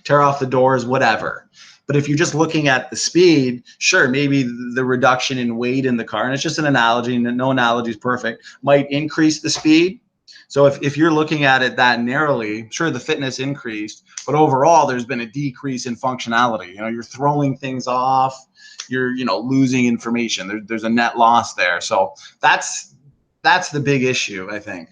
tear off the doors, whatever. But if you're just looking at the speed, sure, maybe the reduction in weight in the car, and it's just an analogy, and no analogy is perfect, might increase the speed. So if you're looking at it that narrowly, sure, the fitness increased, but overall there's been a decrease in functionality. You know, you're throwing things off, you're, you know, losing information. There's a net loss there. So that's the big issue, I think.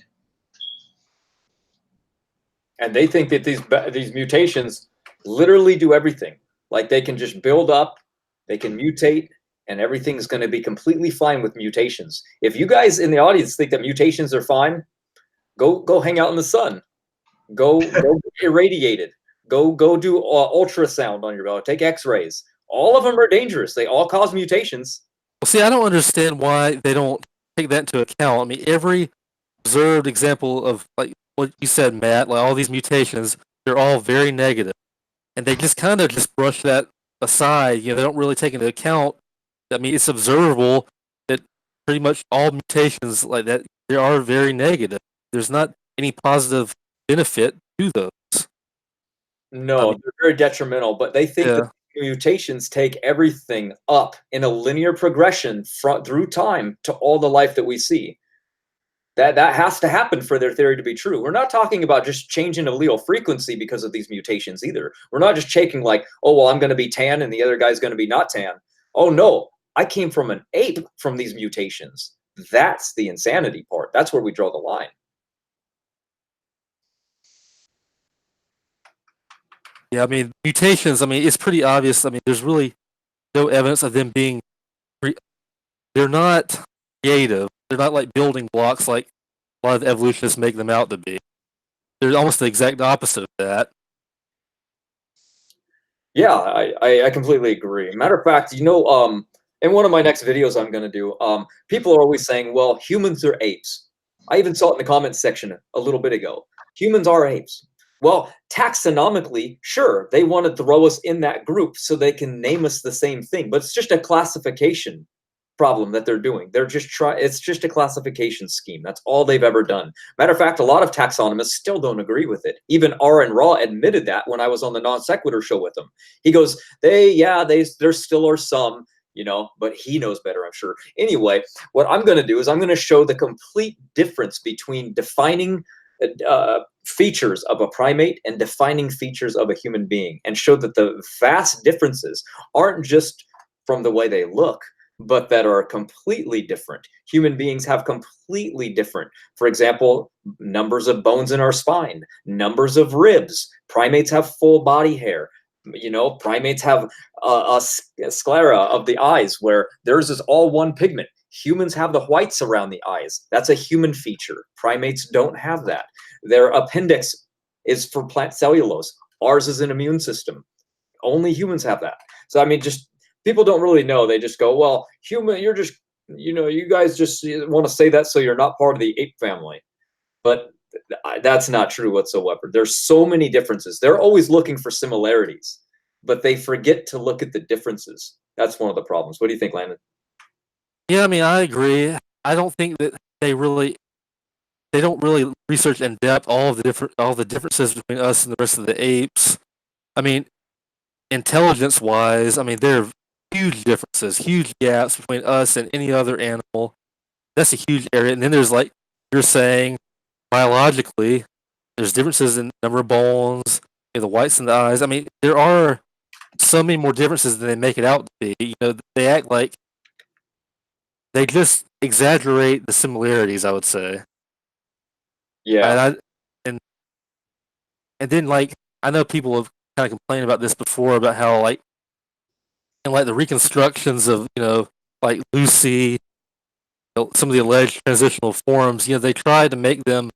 And they think that these mutations literally do everything. Like they can just build up, they can mutate, and everything's going to be completely fine with mutations. If you guys in the audience think that mutations are fine, go hang out in the sun. Go get irradiated. Go do ultrasound on your body. Take X-rays. All of them are dangerous. They all cause mutations. Well, see, I don't understand why they don't take that into account. I mean, every observed example of, like what you said, Matt, like all these mutations, they're all very negative, and they just kind of just brush that aside. You know, they don't really take into account. I mean, it's observable that pretty much all mutations like that, they are very negative. There's not any positive benefit to those. No, they're very detrimental, but they think that mutations take everything up in a linear progression through time to all the life that we see. That has to happen for their theory to be true. We're not talking about just changing allele frequency because of these mutations either. We're not just checking like, oh, well, I'm going to be tan and the other guy's going to be not tan. Oh, no, I came from an ape from these mutations. That's the insanity part. That's where we draw the line. Yeah, I mean, mutations, I mean, it's pretty obvious. I mean, there's really no evidence of them being, they're not creative. They're not like building blocks like a lot of the evolutionists make them out to be. They're almost the exact opposite of that. Yeah, I completely agree. Matter of fact, in one of my next videos I'm going to do, people are always saying, well, humans are apes. I even saw it in the comments section a little bit ago. Humans are apes. Well, taxonomically, sure, they want to throw us in that group so they can name us the same thing, but it's just a classification problem that they're doing. It's just a classification scheme. That's all they've ever done. Matter of fact, a lot of taxonomists still don't agree with it. Even Aaron Raw admitted that when I was on the Non Sequitur show with him. He goes, there still are some, but he knows better, I'm sure. Anyway, what I'm going to do is I'm going to show the complete difference between defining features of a primate and defining features of a human being, and show that the vast differences aren't just from the way they look, but that are completely different. Human beings have completely different, for example, numbers of bones in our spine, numbers of ribs. Primates have full body hair. Primates have a sclera of the eyes where theirs is all one pigment. Humans have the whites around the eyes. That's a human feature. Primates don't have that. Their appendix is for plant cellulose. Ours is an immune system. Only humans have that. So, I mean, just people don't really know. They just go, well, you're just, you guys just want to say that so you're not part of the ape family. But that's not true whatsoever. There's so many differences. They're always looking for similarities, but they forget to look at the differences. That's one of the problems. What do you think, Landon? Yeah, I mean, I agree. I don't think that they don't really research in depth all the differences between us and the rest of the apes. I mean, intelligence wise, I mean, there are huge differences, huge gaps between us and any other animal. That's a huge area. And then there's, like you're saying, biologically, there's differences in number of bones, the whites in the eyes. I mean, there are so many more differences than they make it out to be. They act like they just exaggerate the similarities, I would say. Yeah. And then, like, I know people have kind of complained about this before, about how, like, and like the reconstructions of, like Lucy, some of the alleged transitional forms, they try to make them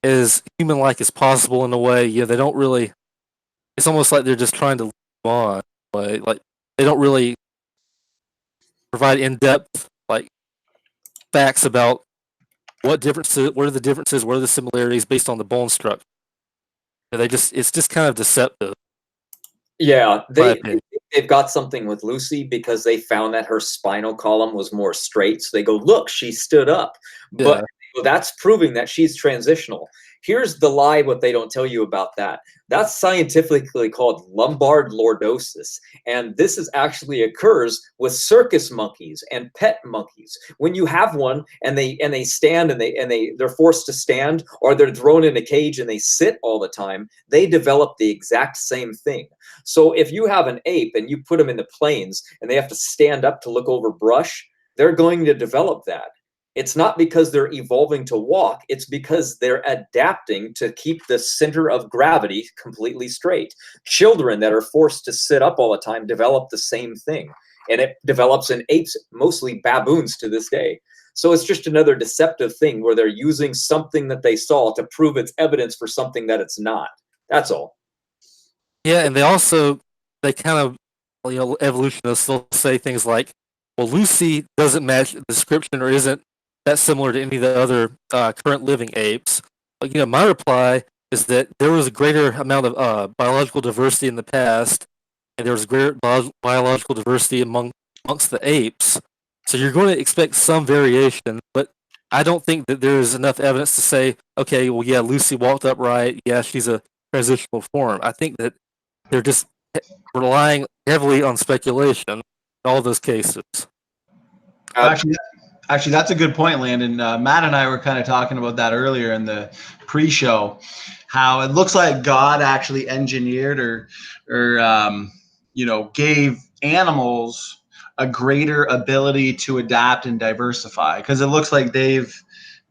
as human-like as possible in a way. They don't really. It's almost like they're just trying to live on. Like they don't really provide in-depth, like, facts about what are the differences, what are the similarities based on the bone structure. It's just kind of deceptive. Yeah, My opinion. they've got something with Lucy because they found that her spinal column was more straight. So they go, look, she stood up. But that's proving that she's transitional. Here's the lie, what they don't tell you about that. That's scientifically called lumbar lordosis. And this actually occurs with circus monkeys and pet monkeys. When you have one and they stand and they're forced to stand, or they're thrown in a cage and they sit all the time, they develop the exact same thing. So if you have an ape and you put them in the plains and they have to stand up to look over brush, they're going to develop that. It's not because they're evolving to walk. It's because they're adapting to keep the center of gravity completely straight. Children that are forced to sit up all the time develop the same thing. And it develops in apes, mostly baboons to this day. So it's just another deceptive thing where they're using something that they saw to prove it's evidence for something that it's not. That's all. Yeah, and they kind of, evolutionists, they'll say things like, well, Lucy doesn't match the description or isn't that similar to any of the other current living apes. But, my reply is that there was a greater amount of biological diversity in the past, and there was greater biological diversity amongst the apes. So you're going to expect some variation, but I don't think that there is enough evidence to say, okay, well, yeah, Lucy walked upright. Yeah, she's a transitional form. I think that they're just relying heavily on speculation in all those cases. Actually, that's a good point, Landon. Matt and I were kind of talking about that earlier in the pre-show, how it looks like God actually engineered or gave animals a greater ability to adapt and diversify, because it looks like they've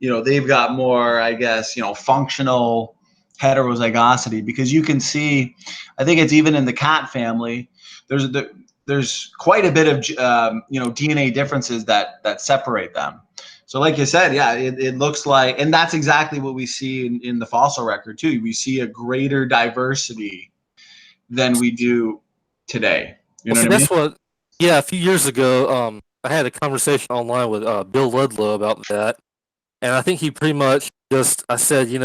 got more, I guess, functional heterozygosity, because you can see, I think it's even in the cat family, there's quite a bit of DNA differences that separate them. So like you said, yeah, it looks like, and that's exactly what we see in the fossil record too. We see a greater diversity than we do today. You Well, know see, what I mean? that's what. Yeah, a few years ago, I had a conversation online with Bill Ludlow about that, and I think he pretty much just. I said, we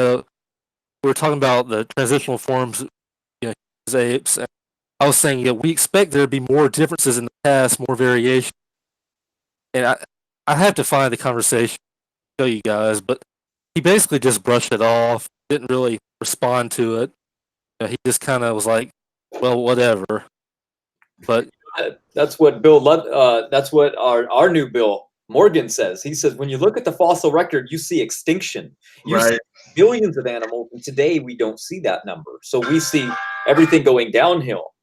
were talking about the transitional forms, apes, and I was saying, we expect there to be more differences in the past, more variation, and I have to find the conversation to show you guys, but he basically just brushed it off, didn't really respond to it. He just kind of was like, well, whatever. But That's what that's what our new Bill Morgan says. He says when you look at the fossil record, you see extinction. You see Right. billions of animals, and today we don't see that number. So we see everything going downhill,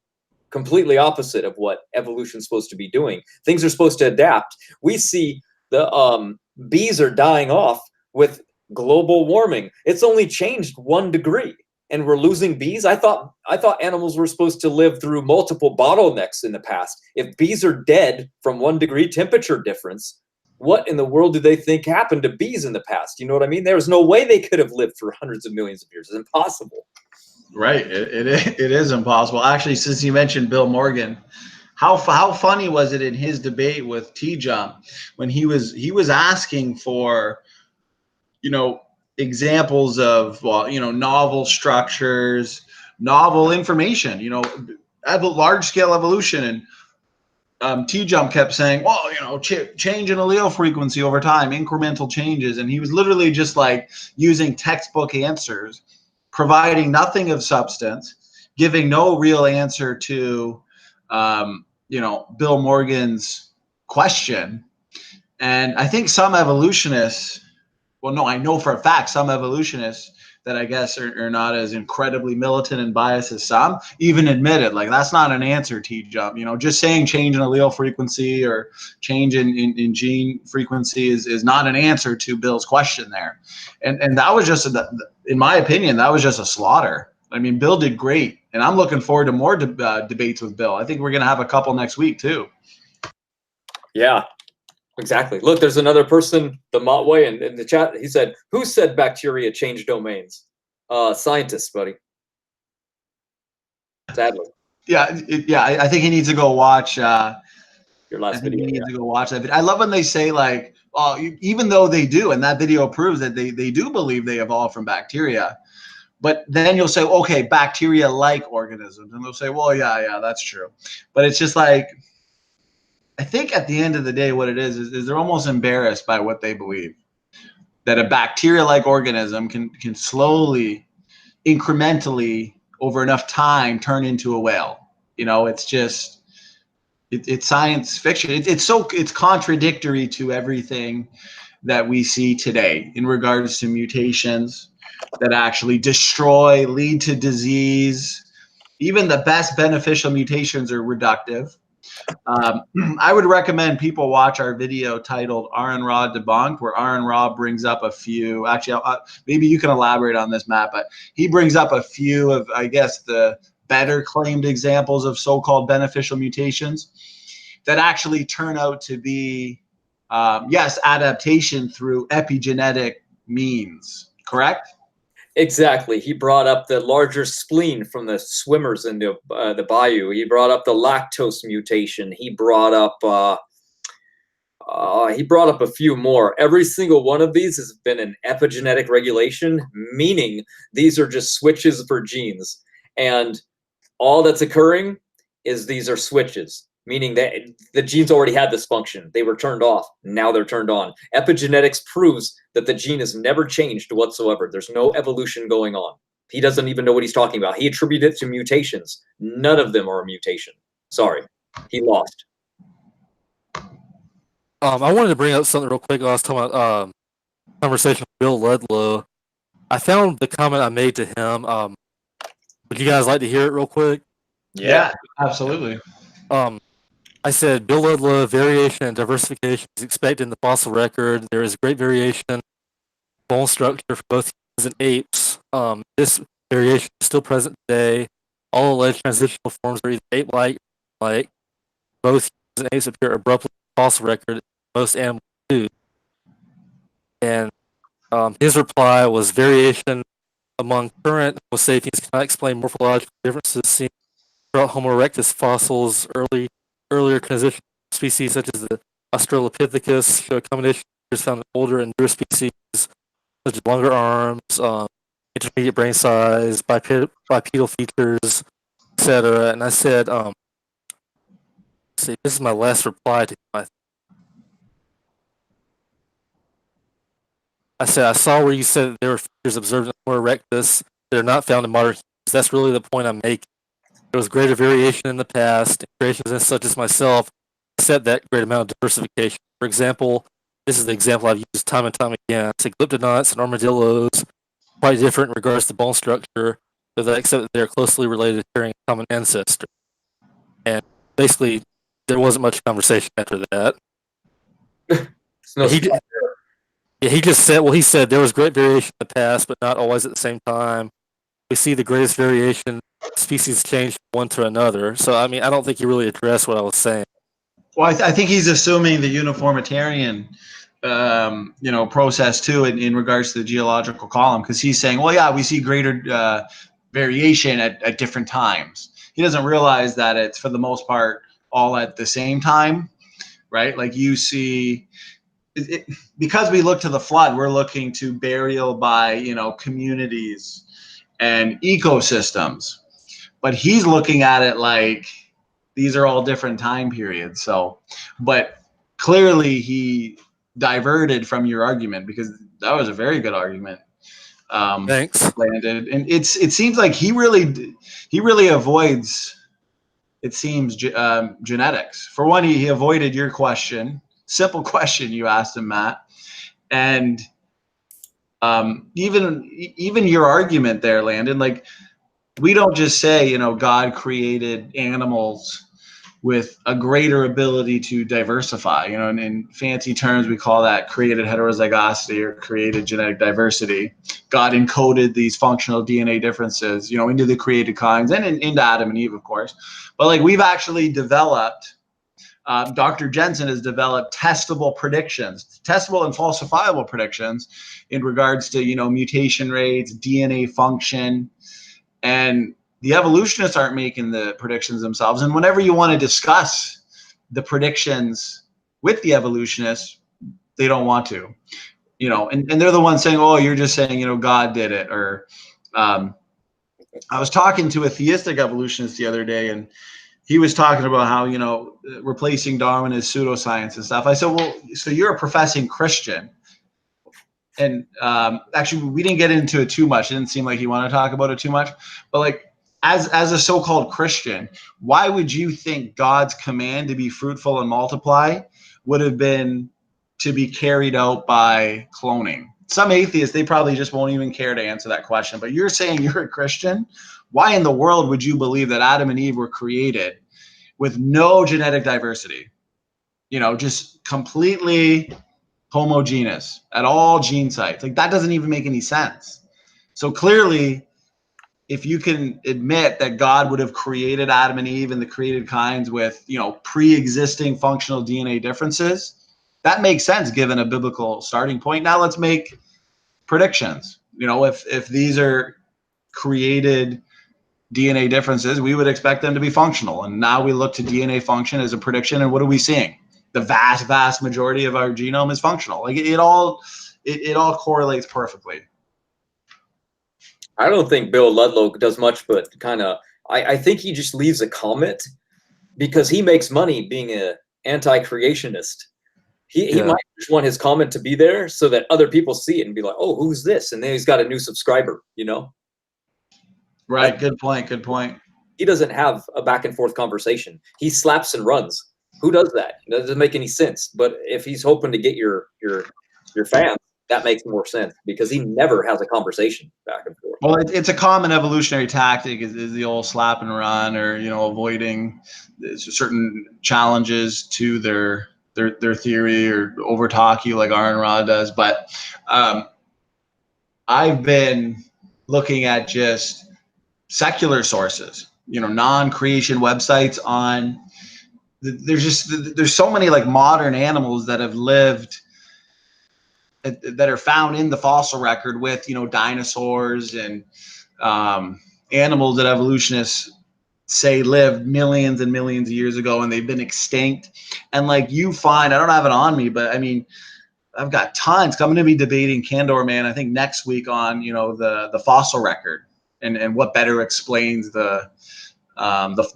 completely opposite of what evolution's supposed to be doing. Things are supposed to adapt. We see the bees are dying off with global warming. It's only changed 1 degree, and we're losing bees. I thought animals were supposed to live through multiple bottlenecks in the past. If bees are dead from 1 degree temperature difference, what in the world do they think happened to bees in the past? You know what I mean? There was no way they could have lived for hundreds of millions of years. It's impossible. Right. It is impossible. Actually, since you mentioned Bill Morgan, how funny was it in his debate with T Jump when he was asking for, examples of, well, novel structures, novel information, large scale evolution, and T Jump kept saying, well, change in allele frequency over time, incremental changes. And he was literally just like using textbook answers, providing nothing of substance, giving no real answer to, Bill Morgan's question. And I think some evolutionists, well, no, I know for a fact some evolutionists that I guess are not as incredibly militant and biased as some even admitted, like, that's not an answer, T Jump. Just saying change in allele frequency or change in gene frequency is not an answer to Bill's question there. And that was just, in my opinion, that was just a slaughter. I mean, Bill did great, and I'm looking forward to more debates with Bill. I think we're going to have a couple next week too. Yeah, exactly. Look, there's another person, the Motway, in the chat. He said, "Who said bacteria change domains?" Scientists, buddy. Sadly, Yeah, I think he needs to go watch. your I last think video. you need to go watch that video. I love when they say, like, oh, even though they do, and that video proves that they do believe they evolved from bacteria. But then you'll say, okay, bacteria-like organisms, and they'll say, well, yeah, that's true. But it's just like, I think at the end of the day, what it is they're almost embarrassed by what they believe, that a bacteria-like organism can slowly, incrementally, over enough time, turn into a whale. It's just, it's science fiction. It's contradictory to everything that we see today in regards to mutations that actually destroy, lead to disease. Even the best beneficial mutations are reductive. I would recommend people watch our video titled Aaron Ra Debunked, where Aaron Ra brings up a few, actually, maybe you can elaborate on this, Matt, but he brings up a few of, I guess, the better claimed examples of so-called beneficial mutations that actually turn out to be, yes, adaptation through epigenetic means, correct? Exactly. He brought up the larger spleen from the swimmers in the bayou. He brought up the lactose mutation. He brought up a few more. Every single one of these has been an epigenetic regulation, meaning these are just switches for genes. And all that's occurring is these are switches, meaning that the genes already had this function. They were turned off. Now they're turned on. Epigenetics proves that the gene has never changed whatsoever. There's no evolution going on. He doesn't even know what he's talking about. He attributed it to mutations. None of them are a mutation. Sorry. He lost. I wanted to bring up something real quick. I was talking about conversation with Bill Ludlow. I found the comment I made to him. Would you guys like to hear it real quick? Yeah, absolutely. I said Bill Ludlow, variation and diversification is expected in the fossil record. There is great variation, bone structure for both humans and apes. This variation is still present today. All alleged transitional forms are either ape-like or like. Both humans and apes appear abruptly in the fossil record. Most animals do. And his reply was variation among current Homo sapiens cannot explain morphological differences seen throughout Homo erectus fossils. Earlier transition species such as the Australopithecus show a combination of features found in older and newer species, such as longer arms, intermediate brain size, bipedal features, etc. And I said, see, this is my last reply to my. I said, I saw where you said that there were features observed in Homo erectus that are not found in modern humans. That's really the point I'm making. There was greater variation in the past, and creationists such as myself accept that great amount of diversification. For example, this is the example I've used time and time again. Cycloptodonts and armadillos quite different in regards to bone structure, but they accept that they are closely related, sharing a common ancestor. And basically, there wasn't much conversation after that. It's no He, yeah, he just said, well, he said there was great variation in the past, but not always at the same time. We see the greatest variation, species change from one to another. So, I mean, I don't think he really addressed what I was saying. Well, I think he's assuming the uniformitarian, process too in regards to the geological column, because he's saying, well, yeah, we see greater variation at different times. He doesn't realize that it's for the most part all at the same time, right? Like you see, because we look to the flood, we're looking to burial by communities and ecosystems, but he's looking at it like these are all different time periods. So, but clearly he diverted from your argument, because that was a very good argument. Thanks. Landon, and it seems like he really avoids, it seems, genetics. For one, he avoided your simple question you asked him, Matt, and even your argument there, Landon. Like, we don't just say God created animals with a greater ability to diversify. And in fancy terms, we call that created heterozygosity or created genetic diversity. God encoded these functional DNA differences, into the created kinds and into Adam and Eve, of course. But like, we've actually developed, Dr. Jensen has developed testable predictions, testable and falsifiable predictions in regards to, mutation rates, DNA function, and the evolutionists aren't making the predictions themselves. And whenever you want to discuss the predictions with the evolutionists, they don't want to, and they're the ones saying, oh, you're just saying, God did it. Or I was talking to a theistic evolutionist the other day, and he was talking about how, replacing Darwin is pseudoscience and stuff. I said, well, so you're a professing Christian. And actually, we didn't get into it too much. It didn't seem like he wanted to talk about it too much. But like, as a so-called Christian, why would you think God's command to be fruitful and multiply would have been to be carried out by cloning? Some atheists, they probably just won't even care to answer that question. But you're saying you're a Christian. Why in the world would you believe that Adam and Eve were created with no genetic diversity? Just completely homogeneous at all gene sites. Like, that doesn't even make any sense. So clearly, if you can admit that God would have created Adam and Eve and the created kinds with, pre-existing functional DNA differences, that makes sense given a biblical starting point. Now let's make predictions. If these are created DNA differences, we would expect them to be functional. And now we look to DNA function as a prediction, and what are we seeing? The vast majority of our genome is functional. Like, it all correlates perfectly. I don't think Bill Ludlow does much, but kind of, I think he just leaves a comment because he makes money being an anti-creationist. He might just want his comment to be there so that other people see it and be like, oh, who's this? And then he's got a new subscriber, Right. Good point. He doesn't have a back and forth conversation. He slaps and runs. Who does that? It doesn't make any sense. But if he's hoping to get your fans, that makes more sense because he never has a conversation back and forth. Well, it's a common evolutionary tactic is the old slap and run, or avoiding certain challenges to their theory, or over talk you like Aaron Ra does. But I've been looking at just secular sources, non-creation websites on. There's so many like modern animals that have lived that are found in the fossil record with, dinosaurs and animals that evolutionists say lived millions and millions of years ago and they've been extinct. And like you find, I don't have it on me, but I mean, I've got tons. I'm going to be debating Candor Man, I think next week on, the fossil record and what better explains the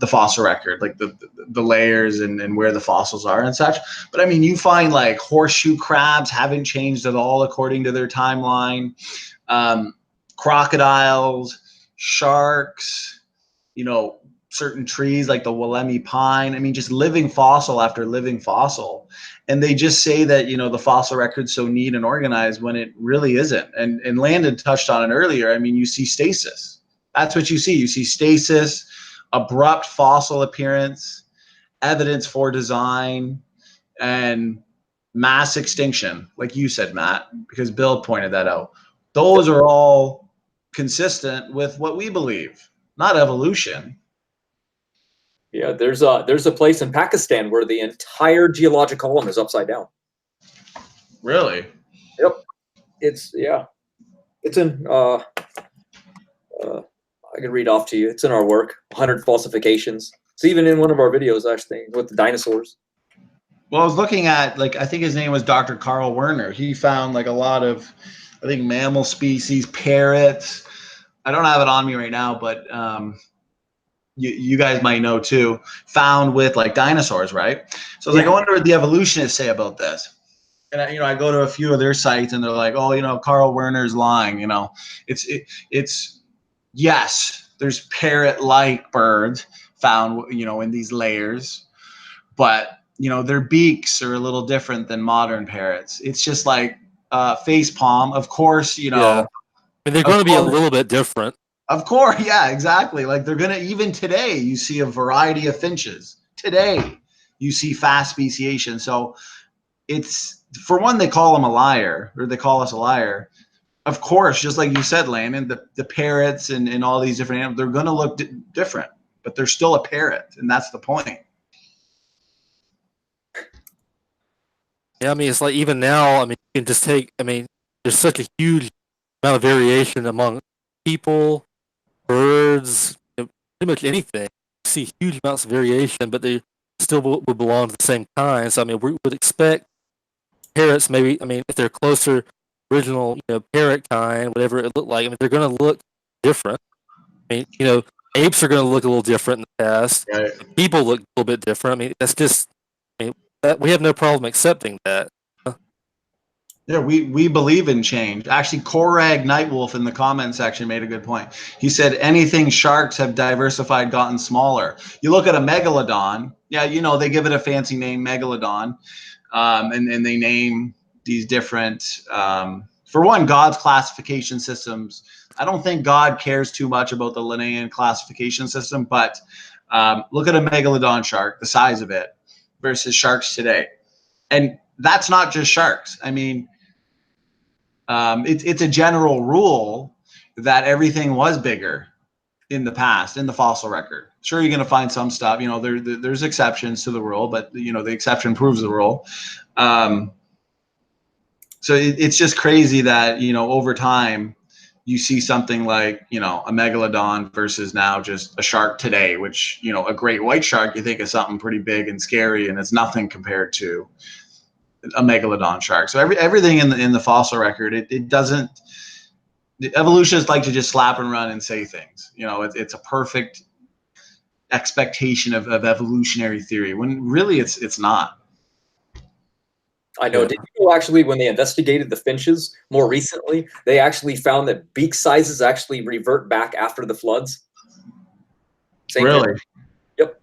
fossil record, like the layers and where the fossils are and such. But I mean, you find like horseshoe crabs haven't changed at all according to their timeline. Crocodiles, sharks, certain trees like the Wollemi pine. I mean, just living fossil after living fossil. And they just say that, the fossil record's so neat and organized when it really isn't. And Landon touched on it earlier. I mean, you see stasis. That's what you see. You see stasis, abrupt fossil appearance, evidence for design, and mass extinction, like you said, Matt, because Bill pointed that out. Those are all consistent with what we believe, not evolution. Yeah, there's a place in Pakistan where the entire geologic column is upside down. Really? Yep. It's in I can read off to you. It's in our work, 100 falsifications. It's even in one of our videos, actually, with the dinosaurs. Well, I was looking at, like, I think his name was Dr. Carl Werner. He found like a lot of, I think, mammal species, parrots. I don't have it on me right now, but you guys might know too, found with like dinosaurs, right? So I was like, I wonder what the evolutionists say about this. And I go to a few of their sites and they're like, oh, Carl Werner's lying. It's yes, there's parrot-like birds found, in these layers, but their beaks are a little different than modern parrots. It's just like face palm, of course. Yeah. I mean, they're going to be a little bit different. Of course, yeah, exactly. Like they're gonna, even today, you see a variety of finches. Today, you see fast speciation. So it's, for one, they call them a liar, or they call us a liar. Of course, just like you said, Landon, the parrots and all these different animals, they're gonna look different, but they're still a parrot, and that's the point. Yeah, I mean, it's like even now, I mean, you can just take, I mean, there's such a huge amount of variation among people, birds, pretty much anything. You see huge amounts of variation, but they still would belong to the same kind. So, I mean, we would expect parrots, maybe, I mean, if they're closer, original, parrot kind, whatever it looked like, I mean, they're going to look different. I mean, apes are going to look a little different in the past. Right. People look a little bit different. I mean, that's just, I mean, we have no problem accepting that. Yeah, we believe in change. Actually, Korag Nightwolf in the comment section made a good point. He said anything sharks have diversified, gotten smaller. You look at a megalodon, yeah, they give it a fancy name, megalodon, and they name these different. For one, God's classification systems. I don't think God cares too much about the Linnaean classification system, but look at a megalodon shark, the size of it, versus sharks today, and that's not just sharks. I mean, it's a general rule that everything was bigger in the past, in the fossil record. Sure, you're going to find some stuff. There's exceptions to the rule, but the exception proves the rule. So it's just crazy that over time you see something like a megalodon versus now just a shark today, which a great white shark you think is something pretty big and scary, and it's nothing compared to a megalodon shark. So everything in the fossil record, it doesn't. The evolutionists like to just slap and run and say things. It's a perfect expectation of evolutionary theory when really it's not. I know. Yeah. Did you know, actually, when they investigated the finches more recently, they actually found that beak sizes actually revert back after the floods? Same Really? thing. Yep.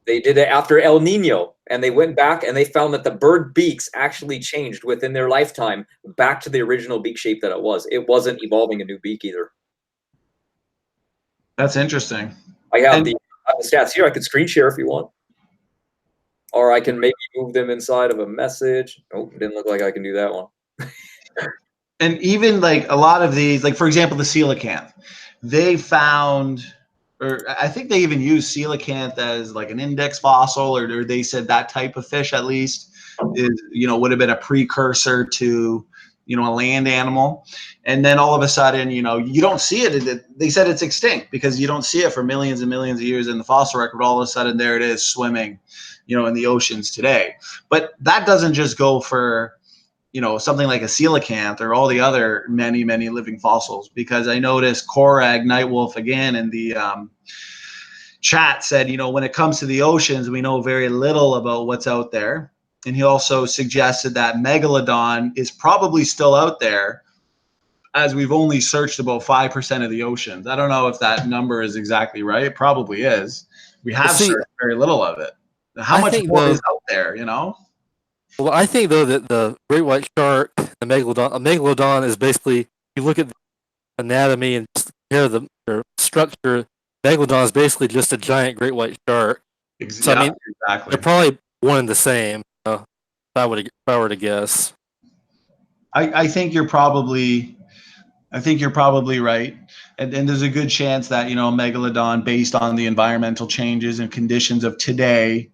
They did it after El Nino, and they went back and they found that the bird beaks actually changed within their lifetime back to the original beak shape that it was. It wasn't evolving a new beak either. That's interesting. I have the stats here. I could screen share if you want. Or I can maybe move them inside of a message. Oh, didn't look like I can do that one. And even like a lot of these, like for example, the coelacanth, they found, or I think they even used coelacanth as like an index fossil, or they said that type of fish at least is, would have been a precursor to a land animal. And then all of a sudden, you don't see it. They said it's extinct because you don't see it for millions and millions of years in the fossil record. All of a sudden, there it is swimming, in the oceans today. But that doesn't just go for, something like a coelacanth or all the other many, many living fossils, because I noticed Korag Nightwolf again in the chat said, when it comes to the oceans, we know very little about what's out there. And he also suggested that Megalodon is probably still out there, as we've only searched about 5% of the oceans. I don't know if that number is exactly right. It probably is. We have searched very little of it. How much more is out there, Well, I think though that the great white shark, the megalodon is basically, you look at the anatomy and compare their structure. Megalodon is basically just a giant great white shark. So I mean, exactly. They're probably one and the same. If I were to guess. I think you're probably right. And there's a good chance that, Megalodon, based on the environmental changes and conditions of today,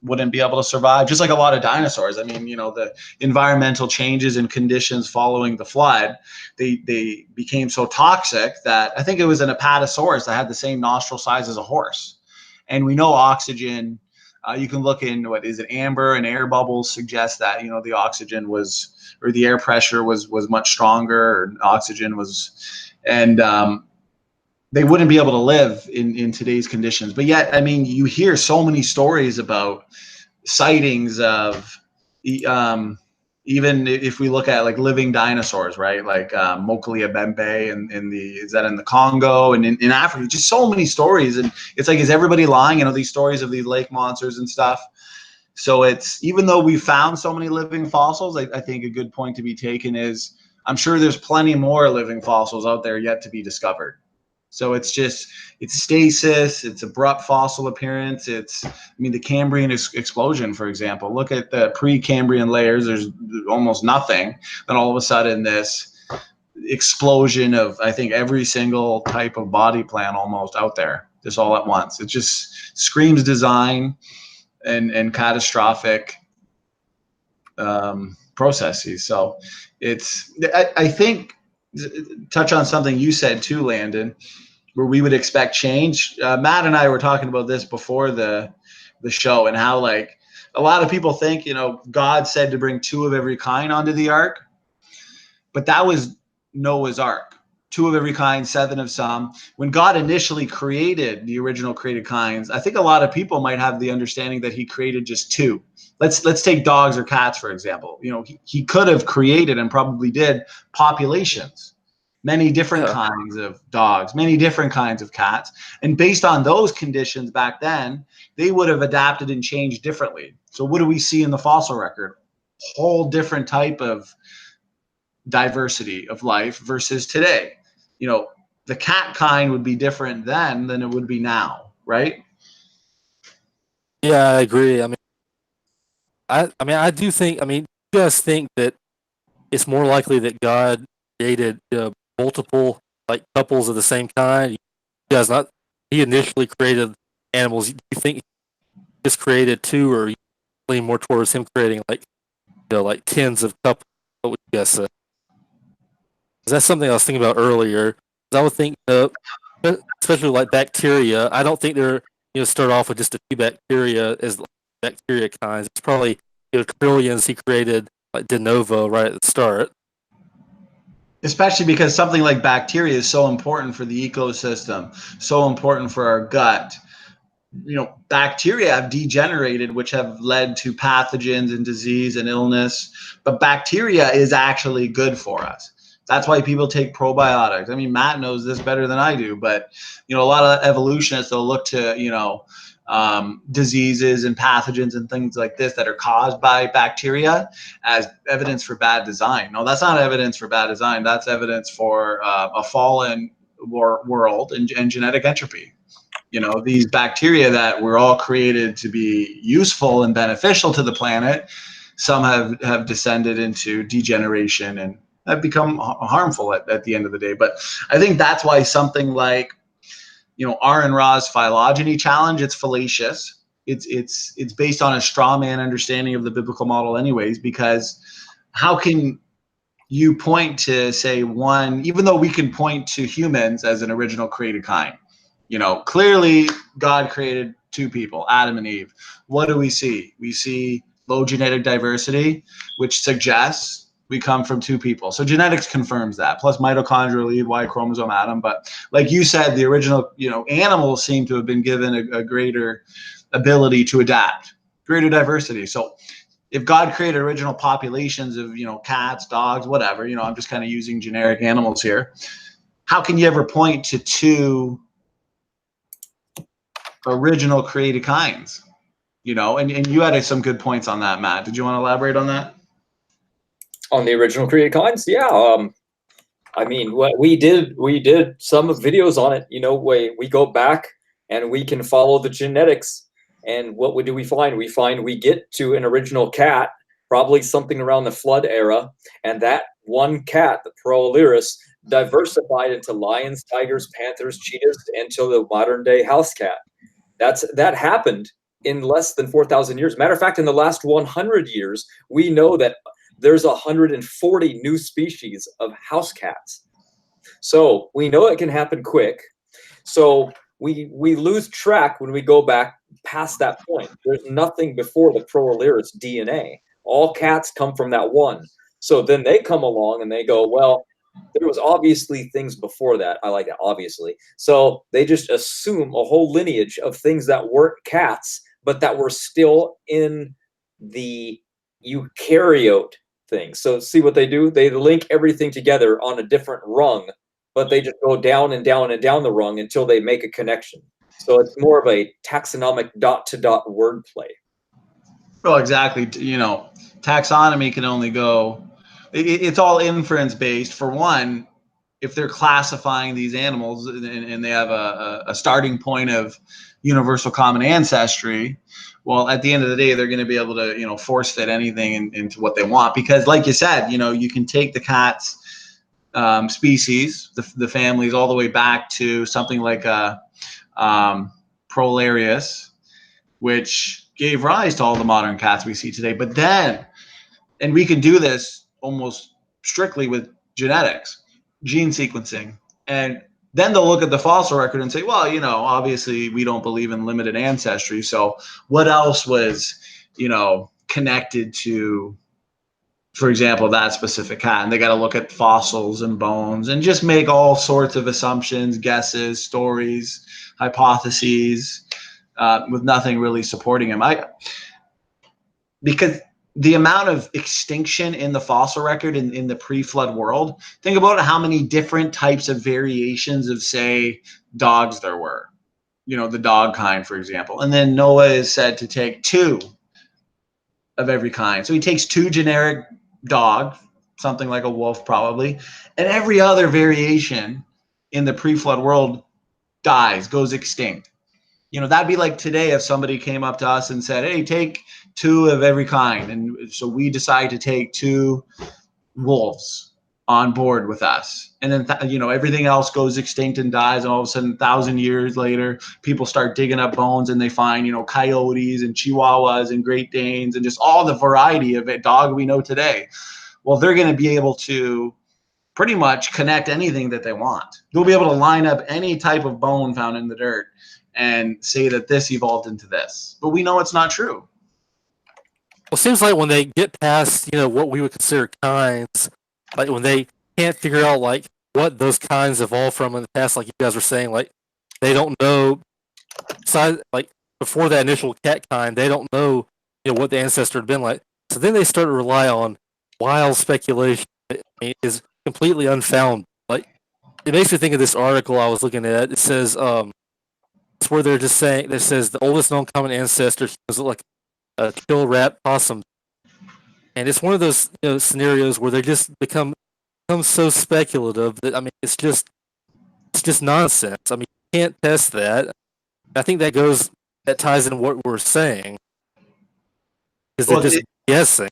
wouldn't be able to survive, just like a lot of dinosaurs. I mean, the environmental changes and conditions following the flood, they became so toxic that I think it was an Apatosaurus that had the same nostril size as a horse. And we know oxygen, you can look in, what is it, amber and air bubbles suggest that, the oxygen was, or the air pressure was much stronger, or oxygen was, and they wouldn't be able to live in today's conditions. But yet, I mean, you hear so many stories about sightings of, even if we look at like living dinosaurs, right? Like Mokalia Bembe in the Congo and in Africa, just so many stories. And it's like, is everybody lying? These stories of these lake monsters and stuff. So it's, even though we found so many living fossils, I think a good point to be taken is, I'm sure there's plenty more living fossils out there yet to be discovered. So it's stasis, it's abrupt fossil appearance. The Cambrian explosion, for example. Look at the pre-Cambrian layers, there's almost nothing. Then all of a sudden this explosion of, I think, every single type of body plan almost out there, just all at once. It just screams design and catastrophic processes. So I think, touch on something you said too, Landon, where we would expect change. Matt and I were talking about this before the show, and how, like, a lot of people think, God said to bring 2 of every kind onto the ark, but that was Noah's ark. 2 of every kind, 7 of some. When God initially created the original created kinds, I think a lot of people might have the understanding that he created just 2. Let's take dogs or cats, for example. He could have created, and probably did, populations, many different kinds of dogs, many different kinds of cats. And based on those conditions back then, they would have adapted and changed differently. So what do we see in the fossil record? Whole different type of diversity of life versus today. The cat kind would be different then than it would be now, right? Yeah, I agree. I do think. You guys think that it's more likely that God created multiple, like, couples of the same kind? You guys not? He initially created animals. Do you think he just created 2, or you lean more towards him creating like tens of couples? What would you guys say? That's something I was thinking about earlier. I would think, especially like bacteria. I don't think they're start off with just a few bacteria as bacteria kinds. It's probably trillions he created like de novo right at the start. Especially because something like bacteria is so important for the ecosystem, so important for our gut. Bacteria have degenerated, which have led to pathogens and disease and illness. But bacteria is actually good for us. That's why people take probiotics. Matt knows this better than I do, but a lot of evolutionists, they'll look to diseases and pathogens and things like this that are caused by bacteria as evidence for bad design. No, that's not evidence for bad design. That's evidence for a fallen world and genetic entropy. These bacteria that were all created to be useful and beneficial to the planet, some have descended into degeneration and have become harmful at the end of the day. But I think that's why something like, Aaron Ra's phylogeny challenge, it's fallacious. It's based on a straw man understanding of the biblical model anyways, because how can you point to, say, one, even though we can point to humans as an original created kind? You know, clearly God created two people, Adam and Eve. What do we see? We see low genetic diversity, which suggests we come from two people. So genetics confirms that, plus mitochondrial lead, Y chromosome, Adam. But like you said, the original, you know, animals seem to have been given a greater ability to adapt, greater diversity. So if God created original populations of, you know, cats, dogs, whatever, you know, I'm just kind of using generic animals here. How can you ever point to two original created kinds? You know, and you had some good points on that, Matt. Did you want to elaborate on that? On the original created kinds, yeah. I mean, what we did some videos on it. You know, we go back and we can follow the genetics. And what do we find? We find we get to an original cat, probably something around the flood era, and that one cat, the Proalirus, diversified into lions, tigers, panthers, cheetahs, until the modern day house cat. That happened in less than 4,000 years. Matter of fact, in the last 100 years, we know that there's 140 new species of house cats. So we know it can happen quick. So we lose track when we go back past that point. There's nothing before the Proalirus DNA. All cats come from that one. So then they come along and they go, well, there was obviously things before that. I like that, obviously. So they just assume a whole lineage of things that weren't cats, but that were still in the eukaryote thing. So see what they do? They link everything together on a different rung, but they just go down and down and down the rung until they make a connection. So it's more of a taxonomic dot-to-dot wordplay. Well, exactly. You know, taxonomy can only go, it's all inference based. For one, if they're classifying these animals and they have a starting point of universal common ancestry, well, at the end of the day, they're going to be able to, you know, force fit anything into what they want. Because like you said, you know, you can take the cat's species, the families, all the way back to something like a Proalirus, which gave rise to all the modern cats we see today. But then, and we can do this almost strictly with genetics, gene sequencing. And then they'll look at the fossil record and say, well, you know, obviously we don't believe in limited ancestry. So what else was, you know, connected to, for example, that specific cat? And they got to look at fossils and bones and just make all sorts of assumptions, guesses, stories, hypotheses, with nothing really supporting him. Because the amount of extinction in the fossil record in the pre-flood world, think about how many different types of variations of, say, dogs there were. You know, the dog kind, for example. And then Noah is said to take two of every kind. So he takes two generic dog, something like a wolf probably, and every other variation in the pre-flood world dies, goes extinct. You know, that'd be like today if somebody came up to us and said, hey, take two of every kind. And so we decide to take two wolves on board with us. And then, you know, everything else goes extinct and dies. And all of a sudden, 1,000 years later, people start digging up bones and they find, you know, coyotes and chihuahuas and Great Danes and just all the variety of dog we know today. Well, they're going to be able to pretty much connect anything that they want. They'll be able to line up any type of bone found in the dirt and say that this evolved into this. But we know it's not true. Well, it seems like when they get past, you know, what we would consider kinds, like when they can't figure out like what those kinds evolved from in the past, like you guys were saying, like they don't know, besides, like before that initial cat kind, they don't know, you know, what the ancestor had been like. So then they start to rely on wild speculation. It is completely unfounded. Like it makes me think of this article I was looking at. It says, it's where they're just saying, it says the oldest known common ancestor was like a kill rat possum, and it's one of those, you know, scenarios where they just become so speculative that, I mean, it's just nonsense. I mean, you can't test that. I think that ties in what we're saying, because they're just guessing.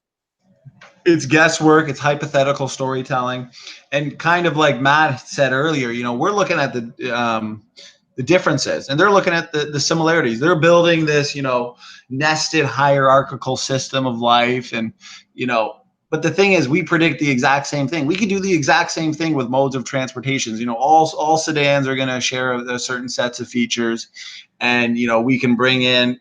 It's guesswork, it's hypothetical storytelling, and kind of like Matt said earlier, you know, we're looking at the differences, and they're looking at the similarities. They're building this, you know, nested hierarchical system of life, and, you know, But the thing is, we predict the exact same thing. We could do the exact same thing with modes of transportations. You know, all sedans are going to share a certain sets of features, and you know, we can bring in,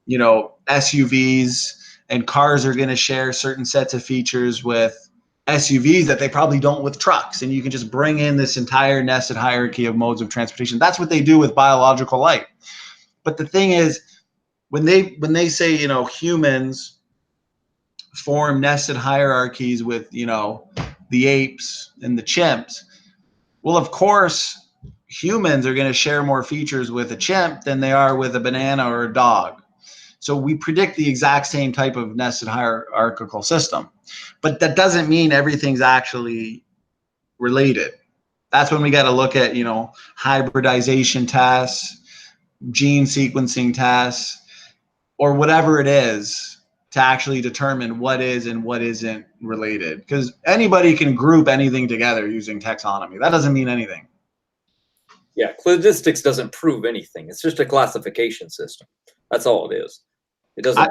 you know, SUVs, and cars are going to share certain sets of features with SUVs that they probably don't with trucks. And you can just bring in this entire nested hierarchy of modes of transportation. That's what they do with biological life. But the thing is, when they say, you know, humans form nested hierarchies with, you know, the apes and the chimps, well, of course, humans are going to share more features with a chimp than they are with a banana or a dog. So we predict the exact same type of nested hierarchical system, but that doesn't mean everything's actually related. That's when we got to look at, you know, hybridization tests, gene sequencing tests, or whatever it is to actually determine what is and what isn't related. Because anybody can group anything together using taxonomy. That doesn't mean anything. Yeah, cladistics doesn't prove anything. It's just a classification system. That's all it is. It doesn't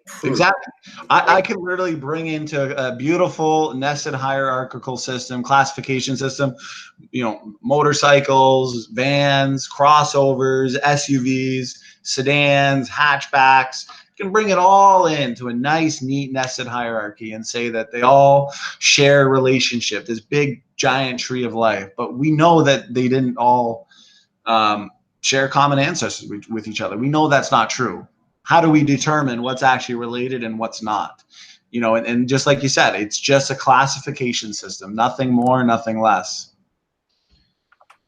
prove. Exactly. I can literally bring into a beautiful nested hierarchical system, classification system, you know, motorcycles, vans, crossovers, SUVs, sedans, hatchbacks. You can bring it all into a nice, neat, nested hierarchy and say that they all share a relationship, this big, giant tree of life. But we know that they didn't all share common ancestors with each other. We know that's not true. How do we determine what's actually related and what's not? You know, and just like you said, it's just a classification system, nothing more, nothing less.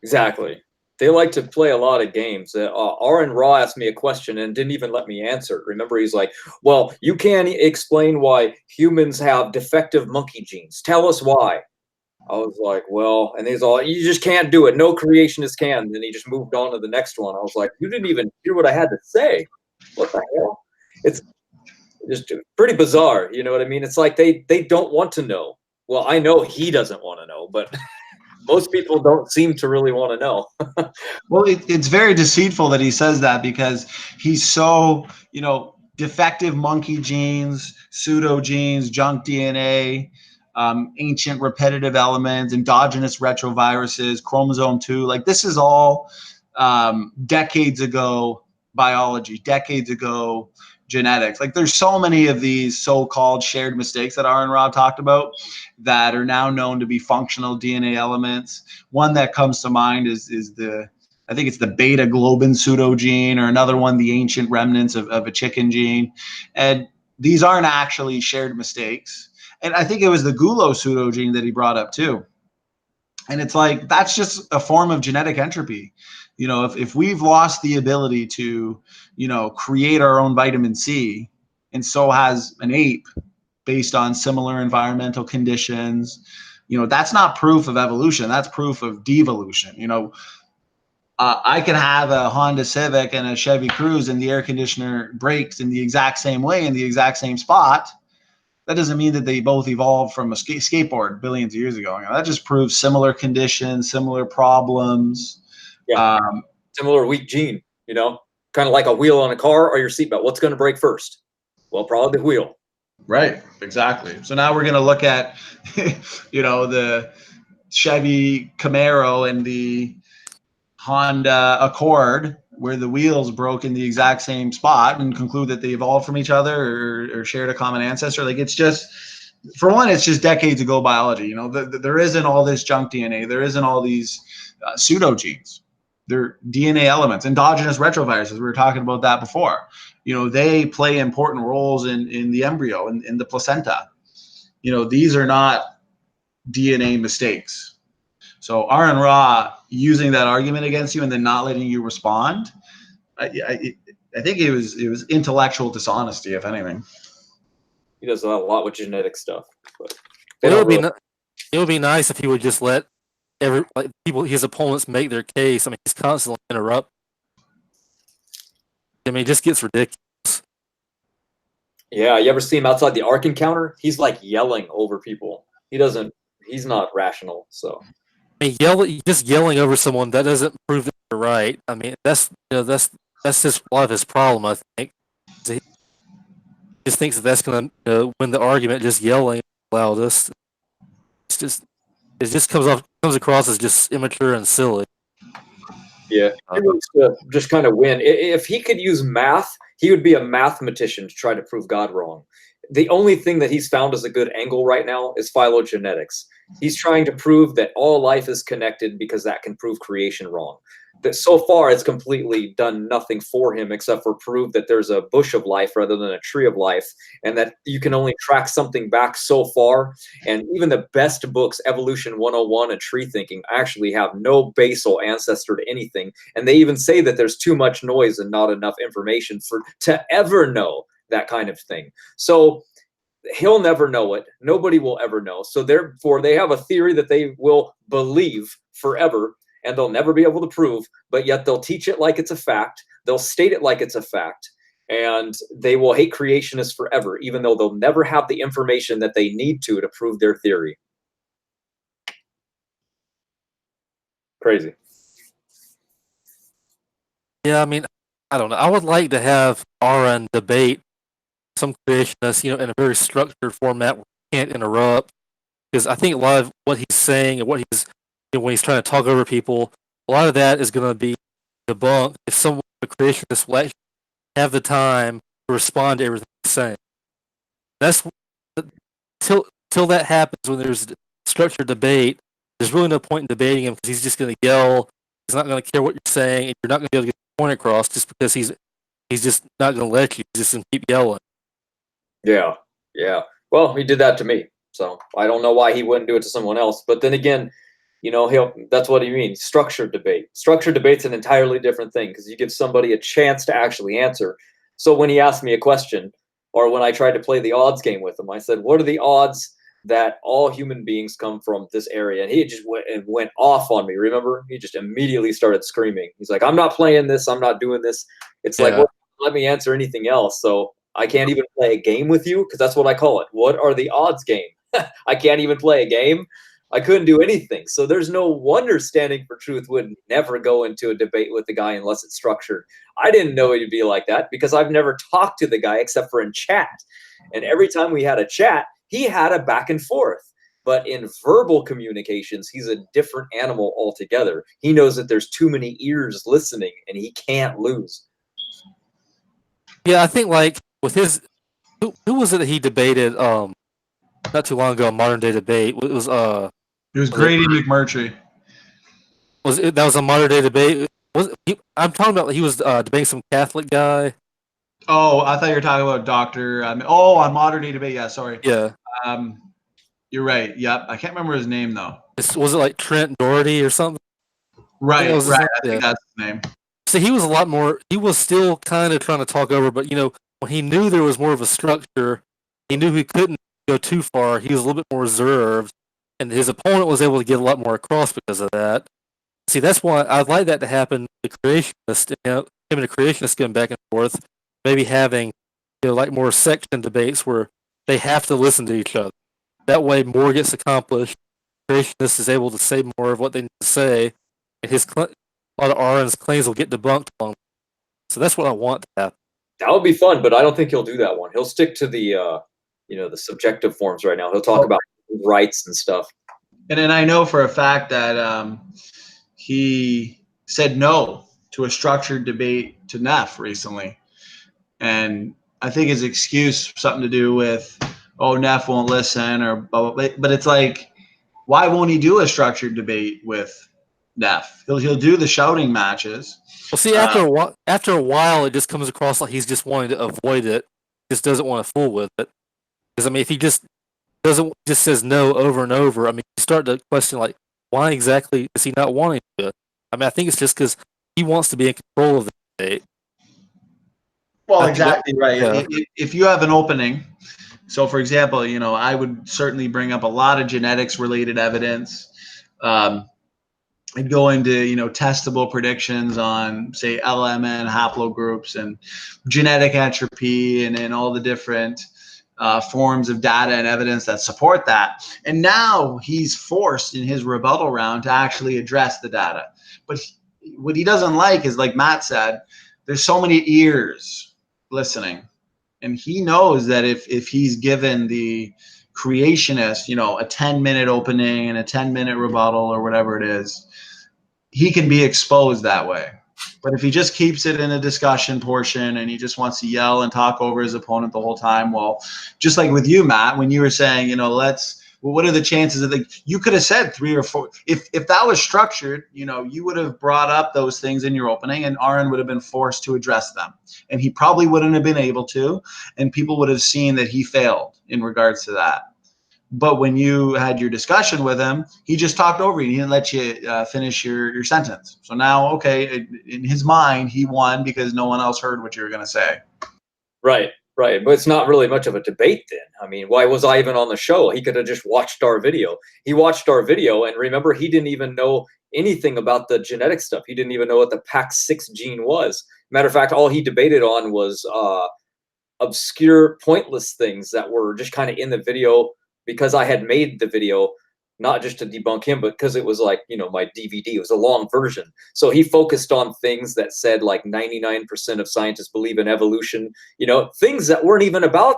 Exactly. They like to play a lot of games. Aaron Raw asked me a question and didn't even let me answer it. Remember, he's like, well, you can't explain why humans have defective monkey genes. Tell us why. I was like, well, and he's all, you just can't do it. No creationist can. And then he just moved on to the next one. I was like, you didn't even hear what I had to say. What the hell? It's just pretty bizarre. You know what I mean? It's like they don't want to know. Well, I know he doesn't want to know, but most people don't seem to really want to know. Well, it's very deceitful that he says that, because he's so, you know, defective monkey genes, pseudo genes, junk DNA, ancient repetitive elements, endogenous retroviruses, chromosome 2. Like, this is all decades ago biology, decades ago genetics. Like, there's so many of these so-called shared mistakes that Aaron Rob talked about that are now known to be functional DNA elements. One that comes to mind is the, I think it's the beta globin pseudogene, or another one, the ancient remnants of a chicken gene. And these aren't actually shared mistakes. And I think it was the gulo pseudogene that he brought up too. And it's like, that's just a form of genetic entropy. You know, if we've lost the ability to, you know, create our own vitamin C, and so has an ape based on similar environmental conditions, you know, that's not proof of evolution. That's proof of devolution. You know, I can have a Honda Civic and a Chevy Cruze, and the air conditioner breaks in the exact same way in the exact same spot. That doesn't mean that they both evolved from a skateboard billions of years ago. You know, that just proves similar conditions, similar problems. Yeah, similar weak gene, you know, kind of like a wheel on a car or your seatbelt. What's going to break first? Well, probably the wheel. Right, exactly. So now we're going to look at, you know, the Chevy Camaro and the Honda Accord, where the wheels broke in the exact same spot, and conclude that they evolved from each other, or shared a common ancestor. Like, it's just, for one, it's just decades ago biology. You know, there isn't all this junk DNA. There isn't all these pseudogenes. They're DNA elements, endogenous retroviruses. We were talking about that before. You know, they play important roles in the embryo, in the placenta. You know, these are not DNA mistakes. So Aaron Ra using that argument against you and then not letting you respond, I think it was intellectual dishonesty, if anything. He does a lot with genetic stuff. But it would be nice if he would just let people, his opponents, make their case. I mean, he's constantly interrupt. I mean, it just gets ridiculous. Yeah, you ever see him outside the Ark encounter? He's like yelling over people. He's not rational. So I mean, just yelling over someone, that doesn't prove that you're right. I mean, that's just a lot of his problem, I think. He just thinks that's going to win the argument, just yelling loudest. It's just it just comes across as just immature and silly. Yeah, he wants to just kind of win. If he could use math, he would be a mathematician to try to prove God wrong. The only thing that he's found as a good angle right now is phylogenetics. He's trying to prove that all life is connected because that can prove creation wrong. That so far it's completely done nothing for him except for prove that there's a bush of life rather than a tree of life, and that you can only track something back so far. And even the best books, Evolution 101 and Tree Thinking, actually have no basal ancestor to anything. And they even say that there's too much noise and not enough information to ever know that kind of thing. So he'll never know it. Nobody will ever know. So therefore, they have a theory that they will believe forever, and they'll never be able to prove, but yet they'll teach it like it's a fact. They'll state it like it's a fact, and they will hate creationists forever, even though they'll never have the information that they need to prove their theory. Crazy. Yeah, I mean, I don't know. I would like to have Aaron debate some creationists, in a very structured format where you can't interrupt. Because I think a lot of what he's saying and what he's, when he's trying to talk over people, a lot of that is going to be debunked if someone, a creationist, will actually have the time to respond to everything he's saying. That's till that happens, when there's structured debate, there's really no point in debating him because he's just going to yell. He's not going to care what you're saying, and you're not going to be able to get the point across just because he's just not going to let you. He's just going to keep yelling. Yeah, yeah. Well, he did that to me, so I don't know why he wouldn't do it to someone else. But then again, that's what he means. Structured debate. Structured debate's an entirely different thing because you give somebody a chance to actually answer. So when he asked me a question, or when I tried to play the odds game with him, I said, "What are the odds that all human beings come from this area?" And he just went off on me. Remember, he just immediately started screaming. He's like, "I'm not playing this. I'm not doing this." It's like, well, let me answer anything else. So I can't even play a game with you, because that's what I call it. What are the odds game? I can't even play a game. I couldn't do anything. So there's no wonder Standing for Truth would never go into a debate with the guy unless it's structured. I didn't know he'd be like that because I've never talked to the guy except for in chat. And every time we had a chat, he had a back and forth. But in verbal communications, he's a different animal altogether. He knows that there's too many ears listening and he can't lose. Yeah, I think like with his, who was it that he debated not too long ago, a modern day debate. It was Grady McMurtry. That was a modern day debate? I'm talking about he was debating some Catholic guy. Oh, I thought you were talking about Doctor. On modern day debate. Yeah, sorry. Yeah. You're right. Yep, I can't remember his name though. Was it like Trent Doherty or something? Right. I think that's his name. So he was a lot more. He was still kind of trying to talk over, but when he knew there was more of a structure, he knew he couldn't go too far. He was a little bit more reserved, and his opponent was able to get a lot more across because of that. See, that's why I'd like that to happen. The creationist, him and the creationist going back and forth, maybe having like more section debates where they have to listen to each other. That way, more gets accomplished. Creationist is able to say more of what they need to say, and a lot of Aaron's claims will get debunked on. So that's what I want to happen. That would be fun, but I don't think he'll do that one. He'll stick to the the subjective forms right now. He'll talk about rights and stuff. And then I know for a fact that he said no to a structured debate to Neff recently. And I think his excuse something to do with, Neff won't listen or blah, blah, blah. But it's like, why won't he do a structured debate with Neff? He'll do the shouting matches. Well, see, after a while, it just comes across like he's just wanting to avoid it. Just doesn't want to fool with it. Because if he just says no over and over, you start to question like, why exactly is he not wanting to? I think it's just because he wants to be in control of the debate. Well, exactly right. Yeah. If you have an opening, so for example, I would certainly bring up a lot of genetics related evidence. I'd go into, testable predictions on, say, LMN haplogroups and genetic entropy and all the different forms of data and evidence that support that. And now he's forced in his rebuttal round to actually address the data. But what he doesn't like is, like Matt said, there's so many ears listening. And he knows that if he's given the creationist, you know, a 10-minute opening and a 10-minute rebuttal or whatever it is, he can be exposed that way. But if he just keeps it in a discussion portion and he just wants to yell and talk over his opponent the whole time, well, just like with you, Matt, when you were saying, you know, what are the chances of you could have said 3 or 4, if that was structured, you know, you would have brought up those things in your opening and Aaron would have been forced to address them. And he probably wouldn't have been able to, and people would have seen that he failed in regards to that. But when you had your discussion with him, he just talked over you. He didn't let you finish your sentence. So now, okay, in his mind, he won because no one else heard what you were going to say. Right, right. But it's not really much of a debate then. I mean, why was I even on the show? He could have just watched our video. He watched our video, and remember, he didn't even know anything about the genetic stuff. He didn't even know what the PAX6 gene was. Matter of fact, all he debated on was obscure, pointless things that were just kind of in the video because I had made the video, not just to debunk him, but because it was like, you know, my DVD. It was a long version. So he focused on things that said like 99% of scientists believe in evolution, you know, things that weren't even about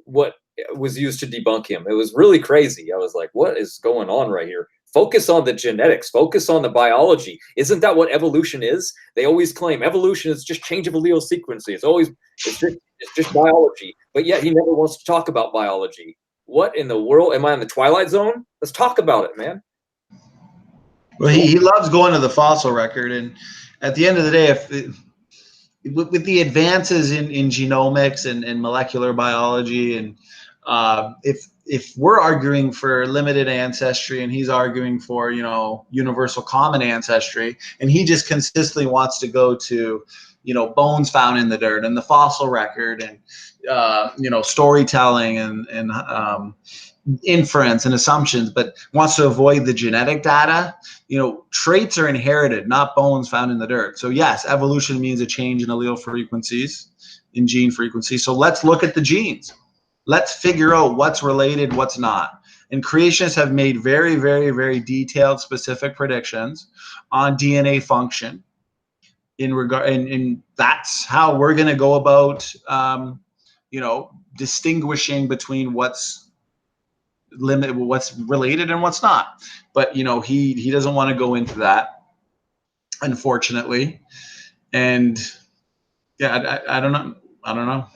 what was used to debunk him. It was really crazy. I was like, what is going on right here? Focus on the genetics, focus on the biology. Isn't that what evolution is? They always claim evolution is just change of allele sequences. It's just biology. But yet he never wants to talk about biology. What in the world? Am I in the Twilight Zone? Let's talk about it, man. Well, he loves going to the fossil record. And at the end of the day, with the advances in genomics and molecular biology, and if we're arguing for limited ancestry and he's arguing for, you know, universal common ancestry, and he just consistently wants to go to, you know, bones found in the dirt and the fossil record and you know, storytelling and inference and assumptions, but wants to avoid the genetic data. You know, traits are inherited, not bones found in the dirt. So yes, evolution means a change in allele frequencies, in gene frequency. So let's look at the genes. Let's figure out what's related, what's not. And creationists have made very, very, very detailed, specific predictions on DNA function in regard, and that's how we're going to go about you know, distinguishing between what's related and what's not. But you know, he doesn't want to go into that, unfortunately. And yeah, I don't know.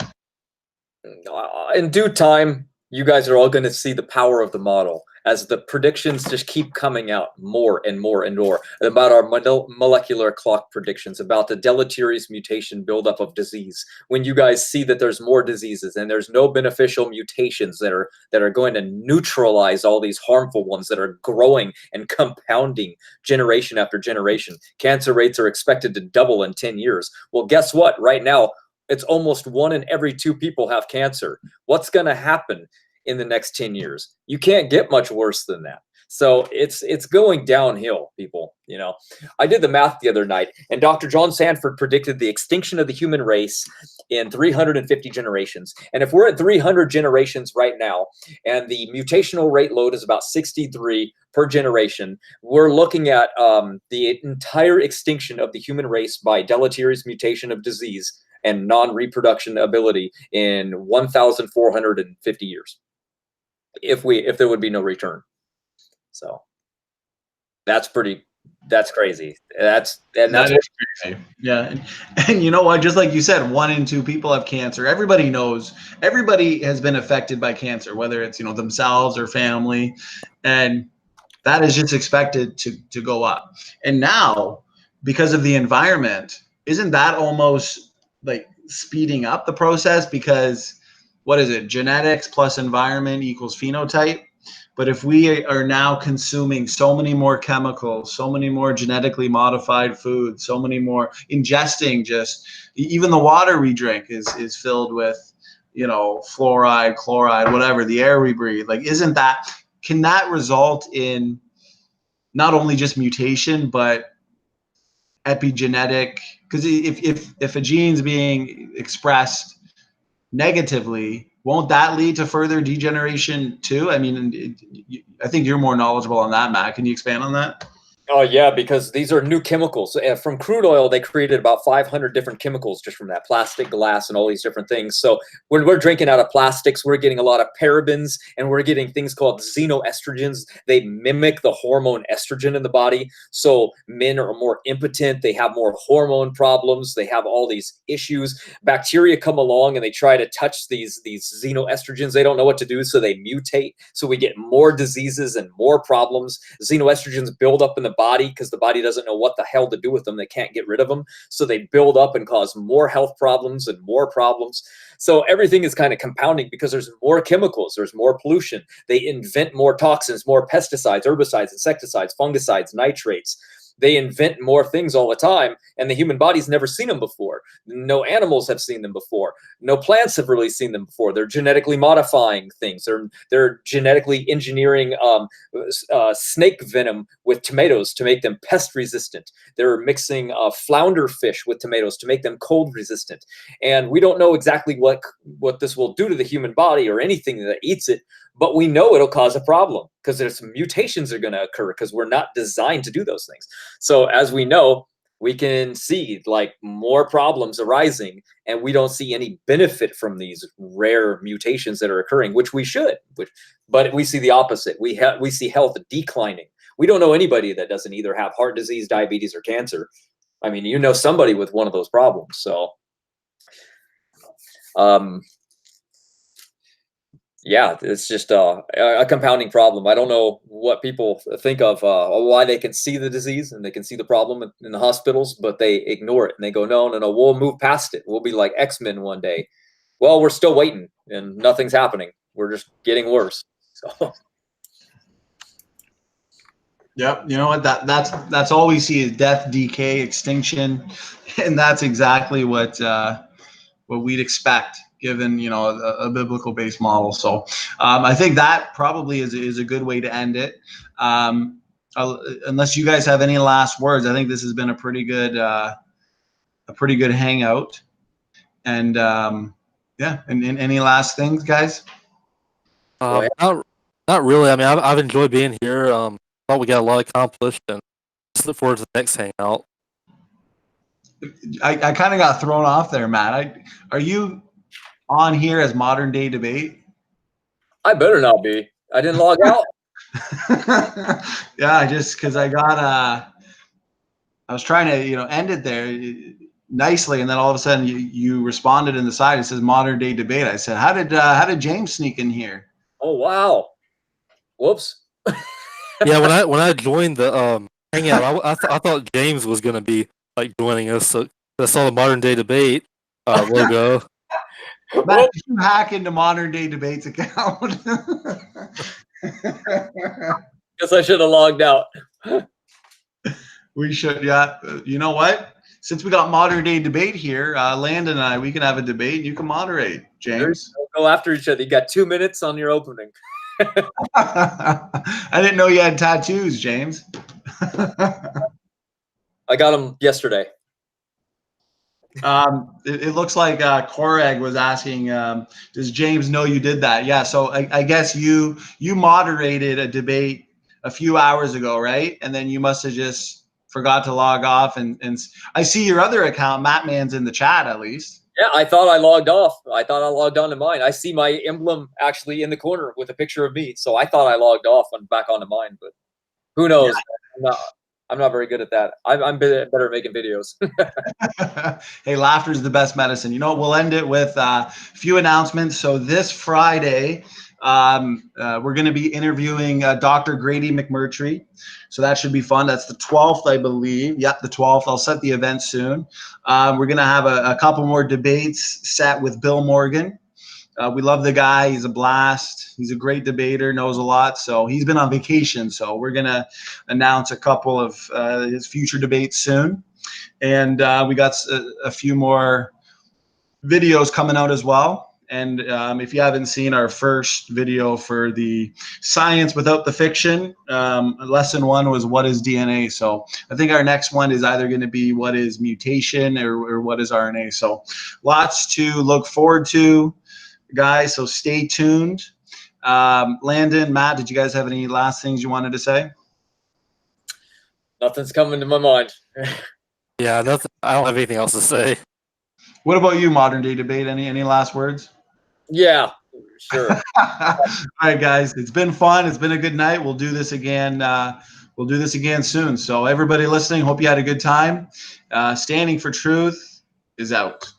In due time, you guys are all going to see the power of the model as the predictions just keep coming out more and more and more about our molecular clock predictions, about the deleterious mutation buildup of disease. When you guys see that there's more diseases and there's no beneficial mutations that are going to neutralize all these harmful ones that are growing and compounding generation after generation. Cancer rates are expected to double in 10 years. Well, guess what? Right now, it's almost 1 in every 2 people have cancer. What's going to happen in the next 10 years? You can't get much worse than that. So it's going downhill, people. You know, I did the math the other night, and Dr. John Sanford predicted the extinction of the human race in 350 generations. And if we're at 300 generations right now, and the mutational rate load is about 63 per generation, we're looking at the entire extinction of the human race by deleterious mutation of disease and non-reproduction ability in 1,450 years, if there would be no return. So that's crazy. That's crazy. Yeah. And you know what, just like you said, 1 in 2 people have cancer. Everybody knows, everybody has been affected by cancer, whether it's, you know, themselves or family, and that is just expected to go up. And now, because of the environment, isn't that almost like speeding up the process? Because what is it? Genetics plus environment equals phenotype. But if we are now consuming so many more chemicals, so many more genetically modified foods, so many more ingesting, just even the water we drink is filled with, you know, fluoride, chloride, whatever, the air we breathe. Like, can that result in not only just mutation, but epigenetic? Because if a gene's being expressed negatively, won't that lead to further degeneration too? I mean, I think you're more knowledgeable on that, Matt. Can you expand on that? Oh yeah, because these are new chemicals. From crude oil, they created about 500 different chemicals just from that plastic, glass, and all these different things. So when we're drinking out of plastics, we're getting a lot of parabens, and we're getting things called xenoestrogens. They mimic the hormone estrogen in the body. So men are more impotent. They have more hormone problems. They have all these issues. Bacteria come along and they try to touch these xenoestrogens. They don't know what to do, so they mutate. So we get more diseases and more problems. Xenoestrogens build up in the body because the body doesn't know what the hell to do with them. They can't get rid of them. So they build up and cause more health problems and more problems. So everything is kind of compounding because there's more chemicals, there's more pollution. They invent more toxins, more pesticides, herbicides, insecticides, fungicides, nitrates. They invent more things all the time, and the human body's never seen them before. No animals have seen them before. No plants have really seen them before. They're genetically modifying things. They're genetically engineering snake venom with tomatoes to make them pest resistant. They're mixing flounder fish with tomatoes to make them cold resistant. And we don't know exactly what this will do to the human body or anything that eats it, but we know it'll cause a problem because there's some mutations are going to occur because we're not designed to do those things. So as we know, we can see like more problems arising, and we don't see any benefit from these rare mutations that are occurring, which we should. But we see the opposite. We see health declining. We don't know anybody that doesn't either have heart disease, diabetes, or cancer. I mean, you know somebody with one of those problems. So, yeah, it's just a compounding problem. I don't know what people think of why they can see the disease and they can see the problem in the hospitals, but they ignore it and they go, no, no, no, we'll move past it. We'll be like X-Men one day. Well, we're still waiting and nothing's happening. We're just getting worse. So. Yep. You know what? That's all we see is death, decay, extinction, and that's exactly what we'd expect given a biblical based model. So I think that probably is a good way to end it. Unless you guys have any last words, I think this has been a pretty good hangout. And yeah, and any last things, guys? Not really. I mean, I've enjoyed being here. Thought we got a lot accomplished, and just look forward to the next hangout. I kind of got thrown off there, Matt. Are you on here as modern day debate? I better not be. I didn't log out. Yeah, just because I was trying to end it there nicely, and then all of a sudden you responded in the side. It says modern day debate. I said, how did James sneak in here? Oh wow! Whoops. Yeah, when I joined the hangout, I thought James was gonna be like joining us. So I saw the modern day debate logo. Matt, did you hack into modern day debate's account? Guess I should have logged out. We should, yeah. You know what? Since we got modern day debate here, Landon and I, we can have a debate. You can moderate, James. Go after each other. You got 2 minutes on your opening. I didn't know you had tattoos, James. I got them yesterday. It looks like Korag was asking, does James know you did that? Yeah, so I guess you moderated a debate a few hours ago, right? And then you must have just forgot to log off. And I see your other account, Mattman's in the chat at least. Yeah, I thought I logged off. I thought I logged on to mine. I see my emblem actually in the corner with a picture of me. So I thought I logged off and back onto mine, but who knows? Yeah. I'm not very good at that. I'm better at making videos. Hey, laughter is the best medicine. You know, we'll end it with a few announcements. So this Friday, we're going to be interviewing Dr. Grady McMurtry. So that should be fun. That's the 12th, I believe. Yep, the 12th. I'll set the event soon. We're going to have a couple more debates set with Bill Morgan. We love the guy. He's a blast. He's a great debater, knows a lot. So he's been on vacation. So we're going to announce a couple of his future debates soon. And we got a few more videos coming out as well. And if you haven't seen our first video for the science without the fiction, lesson 1 was what is DNA. So I think our next one is either going to be what is mutation or what is RNA. So lots to look forward to, guys. So stay tuned. Landon, Matt, did you guys have any last things you wanted to say? Nothing's coming to my mind. Yeah, nothing. I don't have anything else to say. What about you, modern day debate? Any last words? Yeah, sure. All right, guys, it's been fun. It's been a good night. We'll do this again. We'll do this again soon. So everybody listening, hope you had a good time. Standing for Truth is out.